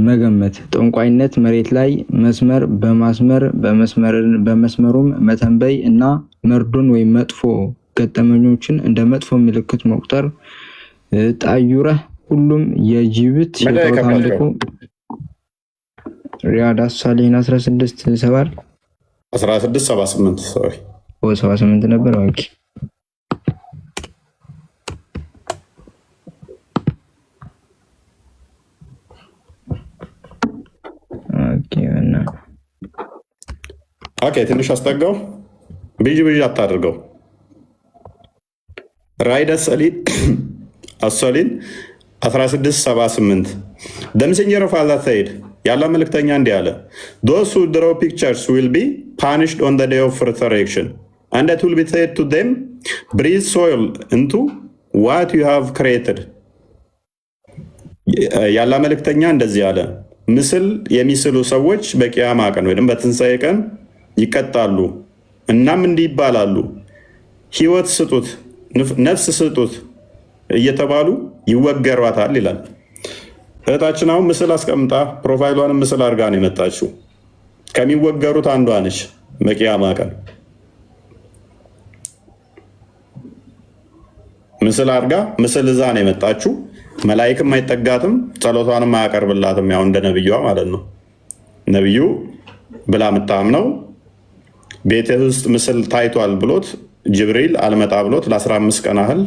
መገመት፣ ጠንቋይነት፣ መሬት ላይ መስመር በማስመር በመስመሩም መተንበይ እና መርዶን ወይም መጥፎ ገጠመኞችን እንደ መጥፎ ምልክት መቁጠር፣ ጣዩረህ ሁሉም የጅብት የጣዖት አምልኮ ሪያድ አሳሊን 1678 78 ነበር። ኦኬ ኦኬ ትንሽ አስጠጋው። ብዥ አታድርገው። ራይድ አሳሊን 1678 the messenger of Allah said ያላ መልእክተኛ እንዲህ አለ those who draw pictures will be punished on the day of resurrection and it will be said to them breathe soil into what you have created ያላ መልእክተኛ እንደዚህ አለ ምስል የሚስሉ ሰዎች በቂያማ ቀን ወይም በትንሣኤ ቀን ይቀጣሉ። እናም እንዲህ ይባላሉ ህይወት ስጡት፣ ነፍስ ስጡት እየተባሉ ይወገሯታል ይላል። እህታችን አሁን ምስል አስቀምጣ ፕሮፋይሏን ምስል አድርጋ ነው የመጣችው። ከሚወገሩት አንዷ ነች። በቂያማ ቀን ምስል አድርጋ ምስል እዛ ነው የመጣችው። መላይክም አይጠጋትም፣ ጸሎቷንም አያቀርብላትም። ያው እንደ ነብዩዋ ማለት ነው። ነብዩ ብላ የምታምነው ቤትህ ውስጥ ምስል ታይቷል ብሎት ጅብሪል አልመጣ ብሎት ለ15 ቀን ያህል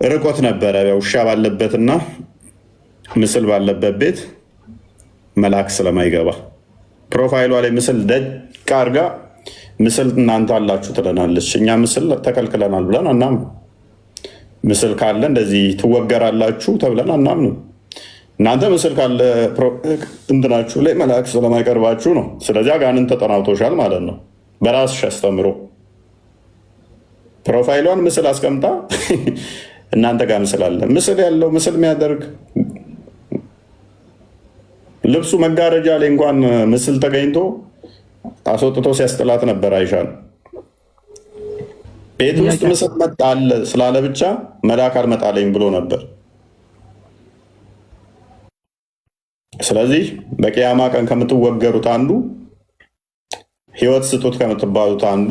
ርቆት ነበረ። ውሻ ባለበትና ምስል ባለበት ቤት መልአክ ስለማይገባ ፕሮፋይሏ ላይ ምስል ደቅ አድርጋ ምስል እናንተ አላችሁ ትለናለች። እኛ ምስል ተከልክለናል ብለን አናምንም። ምስል ካለ እንደዚህ ትወገራላችሁ ተብለን አናምንም። እናንተ ምስል ካለ እንትናችሁ ላይ መልአክ ስለማይቀርባችሁ ነው። ስለዚህ አጋንንት ተጠናውቶሻል ማለት ነው። በራስሽ አስተምሮ ፕሮፋይሏን ምስል አስቀምጣ እናንተ ጋር ምስል አለ። ምስል ያለው ምስል የሚያደርግ ልብሱ መጋረጃ ላይ እንኳን ምስል ተገኝቶ አስወጥቶ ሲያስጥላት ነበር አይሻል። ቤት ውስጥ ምስል መጣ አለ ስላለ ብቻ መልአክ አልመጣለኝ ብሎ ነበር። ስለዚህ በቂያማ ቀን ከምትወገሩት አንዱ ህይወት ስጡት ከምትባሉት አንዱ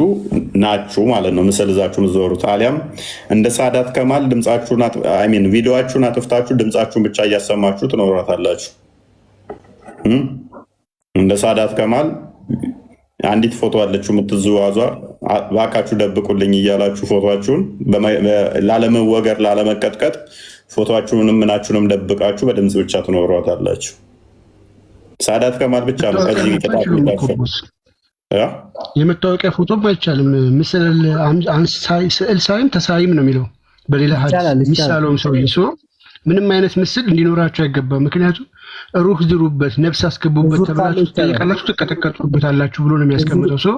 ናችሁ ማለት ነው። ምስል ይዛችሁ ምትዞሩት አሊያም እንደ ሳዳት ከማል ቪዲዮችሁን አጥፍታችሁ ድምፃችሁን ብቻ እያሰማችሁ ትኖራታላችሁ። እንደ ሳዳት ከማል አንዲት ፎቶ አለችሁ የምትዘዋዟር፣ ባካችሁ ደብቁልኝ እያላችሁ ፎቶችሁን ላለመወገር ላለመቀጥቀጥ ፎቶችሁንም ምናችሁንም ደብቃችሁ በድምፅ ብቻ ትኖሯታላችሁ። ሳዳት ከማል ብቻ ነው ከዚህ የመታወቂያ ፎቶም አይቻልም። ስዕል ሳይም ተሳይም ነው የሚለው በሌላ የሚሳለውም ሰውዬ ምንም አይነት ምስል እንዲኖራቸው አይገባም። ምክንያቱም ሩህ ዝሩበት፣ ነፍስ አስገቡበት ተብላችሁ ትጠይቃላችሁ፣ ትቀጠቀጡበታላችሁ ብሎ ነው የሚያስቀምጠው። ሰው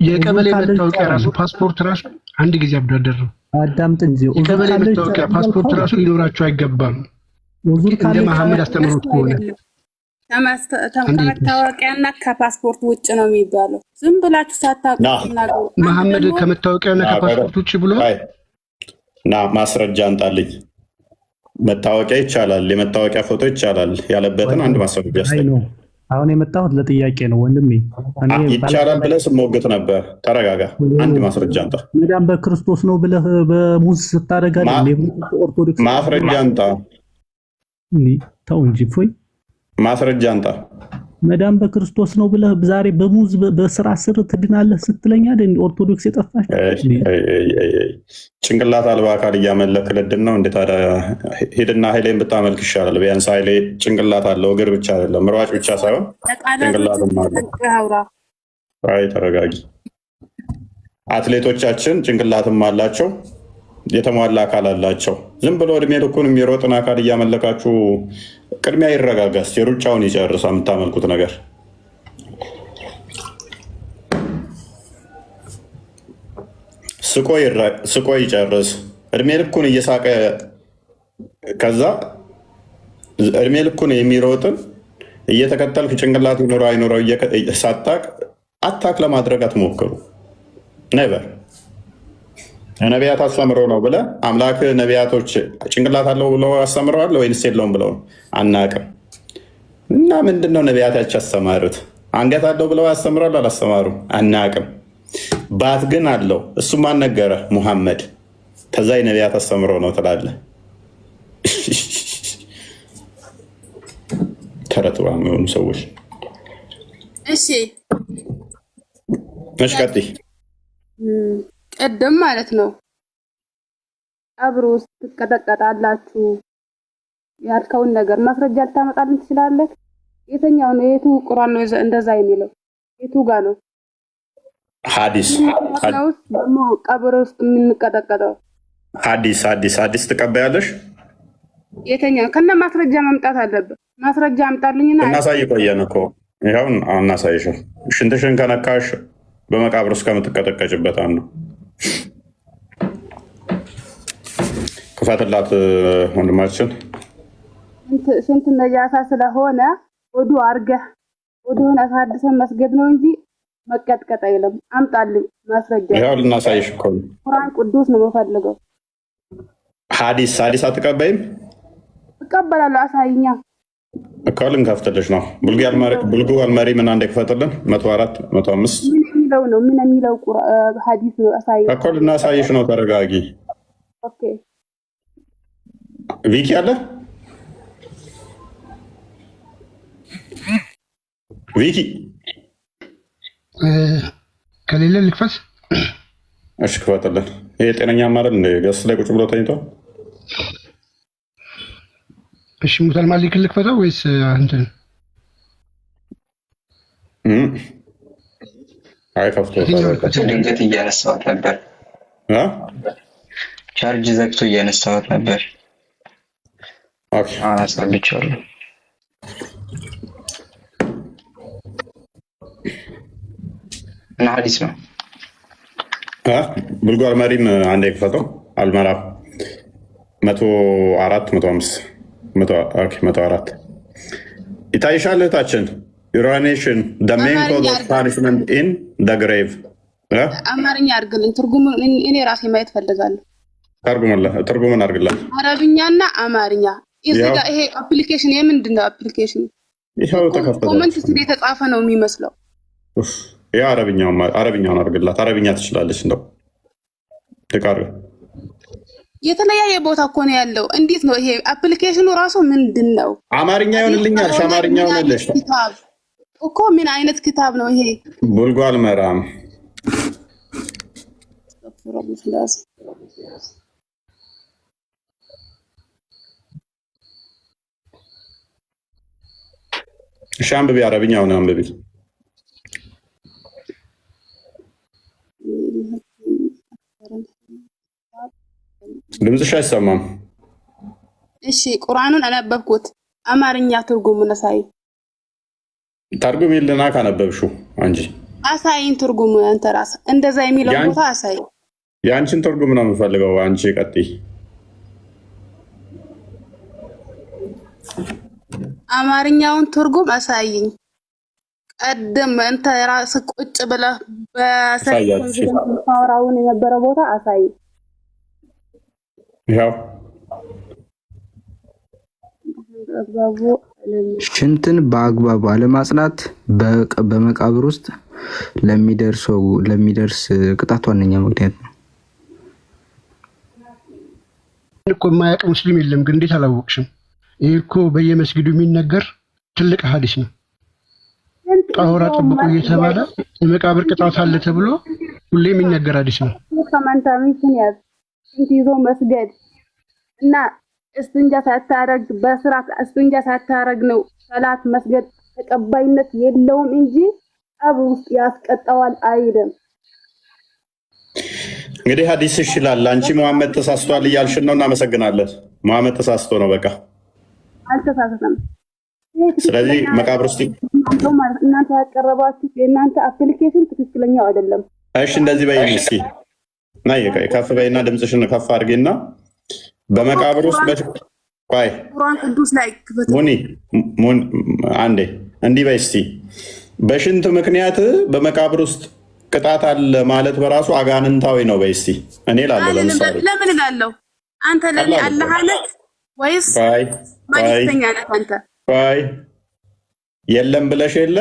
የቀበሌ መታወቂያ ራሱ ፓስፖርት ራሱ አንድ ጊዜ አብዳደር ነው። አዳምጥ እንጂ የቀበሌ መታወቂያ ፓስፖርት ራሱ ሊኖራቸው አይገባም። እንደ መሐመድ አስተምሮት ከሆነ ከመታወቂያና ከፓስፖርት ውጭ ነው የሚባለው። ዝም ብላችሁ ሳታውቁ መሐመድ ከመታወቂያና ከፓስፖርት ውጭ ብሎ ማስረጃ አንጣልኝ። መታወቂያ ይቻላል፣ የመታወቂያ ፎቶ ይቻላል ያለበትን አንድ ማስረጃ ነው። አሁን የመጣሁት ለጥያቄ ነው ወንድሜ። ይቻላል ብለህ ስሞግት ነበር። ተረጋጋ። አንድ ማስረጃ አንጣ። መዳን በክርስቶስ ነው ብለህ በሙዝ ስታደርጋለህ። ኦርቶዶክስ ማስረጃ አንጣ። ተው እንጂ ፎይ ማስረጃ አንጣ። መዳን በክርስቶስ ነው ብለህ ዛሬ በሙዝ በስራ ስር ትድናለህ ስትለኛ አይደል? ኦርቶዶክስ የጠፋች ጭንቅላት አልባ አካል እያመለክ ልድን ነው። እንዴት ታዲያ ሄድና ኃይሌን ብታመልክ ይሻላል። ቢያንስ ኃይሌ ጭንቅላት አለው፣ እግር ብቻ አይደለም፣ ሯጭ ብቻ ሳይሆን ጭንቅላትም አለው። አይ ተረጋጊ። አትሌቶቻችን ጭንቅላትም አላቸው፣ የተሟላ አካል አላቸው። ዝም ብሎ እድሜ ልኩን የሚሮጥን አካል እያመለካችሁ ቅድሚያ ይረጋጋስ፣ የሩጫውን ይጨርሳ። የምታመልኩት ነገር ስቆ ይጨርስ። እድሜ ልኩን እየሳቀ ከዛ እድሜ ልኩን የሚሮጥን እየተከተልክ ጭንቅላት ይኖረው አይኖረው ሳታቅ አታክ ለማድረግ አትሞክሩ። ነበር ነቢያት አስተምረው ነው ብለህ አምላክ ነቢያቶች ጭንቅላት አለው ብለው አስተምረዋል ወይንስ የለውም ብለው አናቅም። እና ምንድነው ነቢያታች ያስተማሩት? አንገት አለው ብለው ያስተምራሉ አላስተማሩም? አናቅም። ባት ግን አለው። እሱ ማን ነገረ? ሙሐመድ። ከዛ የነቢያት አስተምረው ነው ትላለህ። ተረቱ የሚሆኑ ሰዎች። እሺ ቀጥይ። ቀደም ማለት ነው ቀብር ውስጥ ትቀጠቀጣላችሁ ያልከውን ነገር ማስረጃ ልታመጣልን ትችላለህ? የትኛው ነው? የቱ ቁርአን ነው እንደዛ የሚለው? የቱ ጋር ነው? ሐዲስ ነው ደግሞ ቀብር ውስጥ የምንቀጠቀጠው? ሐዲስ ትቀበያለሽ? የትኛው? ከነ ማስረጃ መምጣት አለበት። ማስረጃ አምጣልኝና እናሳይ። ቆየን እኮ ይኸው እናሳይሽ። ሽንትሽን ከነካሽ በመቃብር ውስጥ ከምትቀጠቀጭበት አንዱ ክፈትላት ወንድማችን። ሽንት ነጃሳ ስለሆነ ወዱ አርገህ ወዱን አሳድሰን መስገድ ነው እንጂ መቀጥቀጥ አይደለም። አምጣልኝ ማስረጃ። ይኸው ልናሳይሽ እኮ ቁርአን ቅዱስ ነው የምፈልገው። ሐዲስ አትቀበይም? እቀበላለሁ። አሳይኛ እኮ ልንከፍትልሽ ነው። ቡልጉ አልመሪ ምን አንዴ ክፈትልን። 104 105 ምን የሚለው ነው? ምን የሚለው ሐዲስ ነው? አሳይ እኮ ልናሳይሽ ነው። ተረጋጊ። ኦኬ ቪኪ አለ ቪኪ ከሌለ ልክፈት። እሺ ክፈትልን። ይሄ ጤነኛ ማለት እንደ ገስ ላይ ቁጭ ብሎ ተኝቶ እሺ ሙታል ማሊክ ልክፈተው ወይስ እንትን? አይ ከፍቶ ድንገት እያነሳሁት ነበር። ቻርጅ ዘግቶ እያነሳሁት ነበር። ኦኬ አናሳብቻለሁ። እና ሐዲስ ነው። ቡልጉ አልመሪን አንዴ ክፈተው። አልመራ 104 104 ይታይሻል። እህታችን ዩራኔሽን the main cause of punishment in the grave አማርኛ አድርግልኝ። ትርጉሙን እኔ ራሴ ማየት ፈልጋለሁ። ትርጉሙን አድርግላት። አረብኛና አማርኛ። ይሄ አፕሊኬሽን የምንድን ነው? አፕሊኬሽን ይሄው ተከፈተ። ኮመንት ስለ የተጻፈ ነው የሚመስለው። ያ አረብኛውን አድርግላት። አረብኛ ትችላለች እንደው ትቃር። የተለያየ ቦታ እኮ ነው ያለው። እንዴት ነው ይሄ አፕሊኬሽኑ ራሱ ምንድን ነው? አማርኛ ይሆንልኛል። አማርኛ ይሆንልሽ እኮ ምን አይነት ክታብ ነው ይሄ? ቡልጉ አልመራም እሺ አንብቢ። አረብኛውን አንብቢ። ድምፅሽ አይሰማም። እሺ ቁርአኑን አነበብኩት። አማርኛ ትርጉሙን አሳይ። ተርጉሚልና ካነበብሽው አንቺ አሳይን ትርጉሙን። አንተ ራስህ እንደዛ የሚለው ቦታ አሳይ። የአንቺን ትርጉም ነው የምፈልገው። አንቺ ቀጥይ። አማርኛውን ትርጉም አሳይኝ። ቀደም አንተ ራስህ ቁጭ ብለህ በሰላውን የነበረ ቦታ አሳይ። ያው ሽንትን በአግባቡ አለማጽዳት በመቃብር ውስጥ ለሚደርስ ቅጣት ዋነኛ ምክንያት ነው እኮ። የማያውቅ ሙስሊም የለም። ግን እንዴት አላወቅሽም? ይሄ እኮ በየመስጊዱ የሚነገር ትልቅ ሐዲስ ነው። ጣውራ ጥብቁ እየተባለ የመቃብር ቅጣት አለ ተብሎ ሁሌ የሚነገር ሐዲስ ነው። ከመንታሚሽን ያዝ ሽንት ይዞ መስገድ እና እስትንጃ ሳታረግ በስርዓት እስትንጃ ሳታረግ ነው ሰላት መስገድ ተቀባይነት የለውም እንጂ ቀብር ውስጥ ያስቀጣዋል አይደለም። እንግዲህ ሐዲስ ይችላል። አንቺ መሐመድ ተሳስቷል እያልሽን ነው። እናመሰግናለን። መሐመድ ተሳስቶ ነው በቃ አልተሳሳተም። ስለዚህ መቃብር ውስጥ እናንተ ያቀረባችሁት የእናንተ አፕሊኬሽን ትክክለኛው አይደለም። እሺ እንደዚህ በይኝ እስኪ ናይ ከፍ በይና ድምፅሽን ከፍ አድርጌና በመቃብር ውስጥ ቆይ ቁርአን ቅዱስ ላይ ሙኒ አንዴ እንዲህ በይ እስቲ በሽንት ምክንያት በመቃብር ውስጥ ቅጣት አለ ማለት በራሱ አጋንንታዊ ነው በይ እስቲ እኔ እላለሁ ለምሳሌ ለምን እላለሁ አንተ ለኔ አላህ አለ ወይስ ማይተኛ አለ አንተ የለም ብለሽ የለ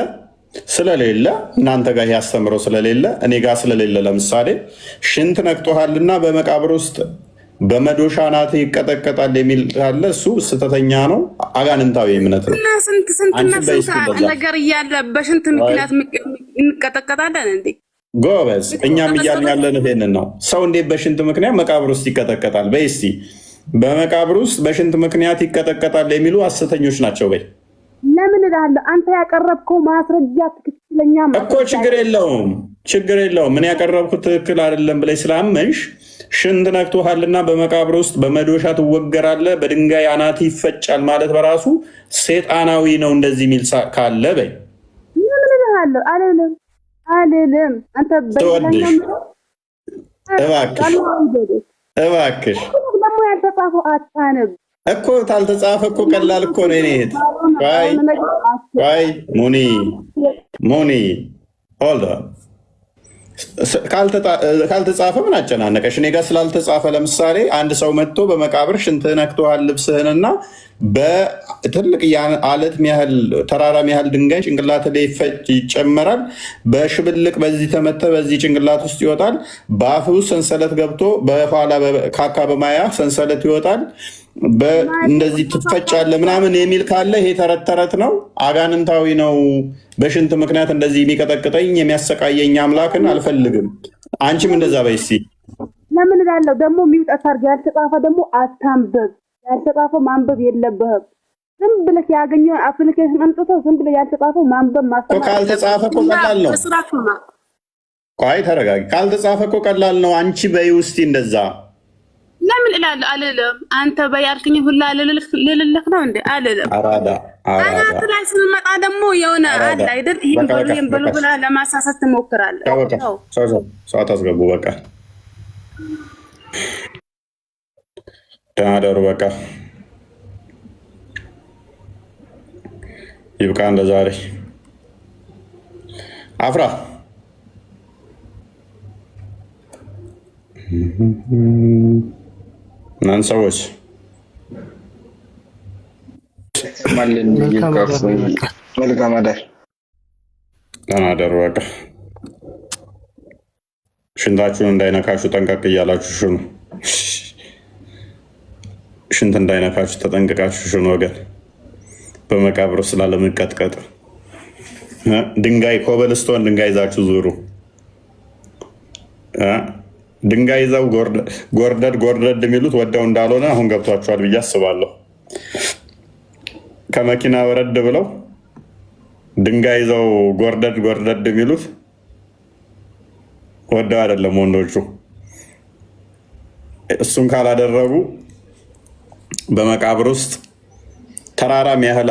ስለሌለ እናንተ ጋር ያስተምረው ስለሌለ እኔ ጋር ስለሌለ ለምሳሌ ሽንት ነክቶሃልና በመቃብር ውስጥ በመዶሻ ናት ይቀጠቀጣል የሚል ካለ እሱ ስተተኛ ነው፣ አጋንንታዊ እምነት ነው። ስንት ነገር እያለ በሽንት ምክንያት እንቀጠቀጣለን እንዴ? ጎበዝ፣ እኛም እያልን ያለን ይሄንን ነው። ሰው እንዴት በሽንት ምክንያት መቃብር ውስጥ ይቀጠቀጣል? በይ እስቲ በመቃብር ውስጥ በሽንት ምክንያት ይቀጠቀጣል የሚሉ ሐሰተኞች ናቸው። በይ ለምን እላለሁ? አንተ ያቀረብከው ማስረጃ ትክክለኛ እኮ ችግር የለውም። ምን ያቀረብኩት ትክክል አይደለም ብለሽ ስላመንሽ ሽንት ነክቶሃልና በመቃብር ውስጥ በመዶሻ ትወገራለህ፣ በድንጋይ አናት ይፈጫል ማለት በራሱ ሴጣናዊ ነው። እንደዚህ የሚል ካለ በይ ለምን እላለሁ? አልልም። አንተ እባክሽ ደግሞ ያልተጻፈው አታነብ እኮ ታልተጻፈ እኮ ቀላል እኮ ነው። እኔ ሙኒ ሆልድ ካልተጻፈ ምን አጨናነቀሽ? እኔ ጋር ስላልተጻፈ ለምሳሌ አንድ ሰው መጥቶ በመቃብር ሽንትህ ነክቶሃል ልብስህንና በትልቅ አለት ያህል ተራራ ያህል ድንጋይ ጭንቅላት ላይ ይጨመራል። በሽብልቅ በዚህ ተመተ በዚህ ጭንቅላት ውስጥ ይወጣል። በአፍ ውስጥ ሰንሰለት ገብቶ በኋላ ካካ በማያ ሰንሰለት ይወጣል። እንደዚህ ትፈጫለህ ምናምን የሚል ካለ ይሄ ተረት ተረት ነው፣ አጋንንታዊ ነው። በሽንት ምክንያት እንደዚህ የሚቀጠቅጠኝ የሚያሰቃየኝ አምላክን አልፈልግም። አንቺም እንደዛ በይ እስኪ። ለምን እላለሁ ደግሞ የሚውጣት አድርገህ ያልተጻፈ ደግሞ አታንብብ። ያልተጻፈ ማንበብ የለብህም። ዝም ብለህ ያገኘውን አፕሊኬሽን አምጥተህ ዝም ብለህ ያልተጻፈው ማንበብ ማስተማር ካልተጻፈ እኮ ቀላል ነው። ቆይ ተረጋጊ። ካልተጻፈ እኮ ቀላል ነው። አንቺ በይ ውስቲ እንደዛ ለምን እላለሁ? አልልም። አንተ በያልክኝ ሁላ ልልልክ ነው እንዴ? አልልም። አናት ላይ ስንመጣ ደግሞ የሆነ አለ አይደል? ይሄን በሉ ብላ ለማሳሳት ትሞክራለህ። ሰዓት አስገቡ። በቃ ደህና ደሩ። በቃ ይብቃ እንደዛሬ አፍራ እናንተ ሰዎች መልካም አዳር። ደህና አደሩ። በቃ ሽንታችሁን እንዳይነካችሁ ጠንቀቅ እያላችሁ ሽኑ። ሽንት እንዳይነካችሁ ተጠንቅቃችሁ ሽኑ ወገን። በመቃብር ስላለመቀጥቀጥ ድንጋይ ኮበልስቶን ድንጋይ ይዛችሁ ዙሩ። ድንጋይ ይዘው ጎርደድ የሚሉት ወደው እንዳልሆነ አሁን ገብቷቸዋል ብዬ አስባለሁ። ከመኪና ወረድ ብለው ድንጋይ ይዘው ጎርደድ የሚሉት ወደው አይደለም ወንዶቹ። እሱን ካላደረጉ በመቃብር ውስጥ ተራራም ያህል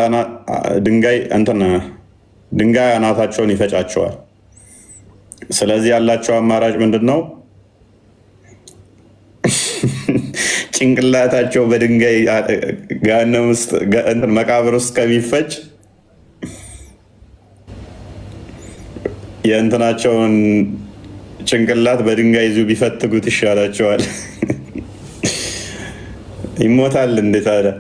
ድንጋይ አናታቸውን ይፈጫቸዋል። ስለዚህ ያላቸው አማራጭ ምንድን ነው? ጭንቅላታቸው በድንጋይ ገሃነም ውስጥ መቃብር ውስጥ ከሚፈጭ የእንትናቸውን ጭንቅላት በድንጋይ ይዙ ቢፈትጉት ይሻላቸዋል። ይሞታል እንዴ ታዲያ?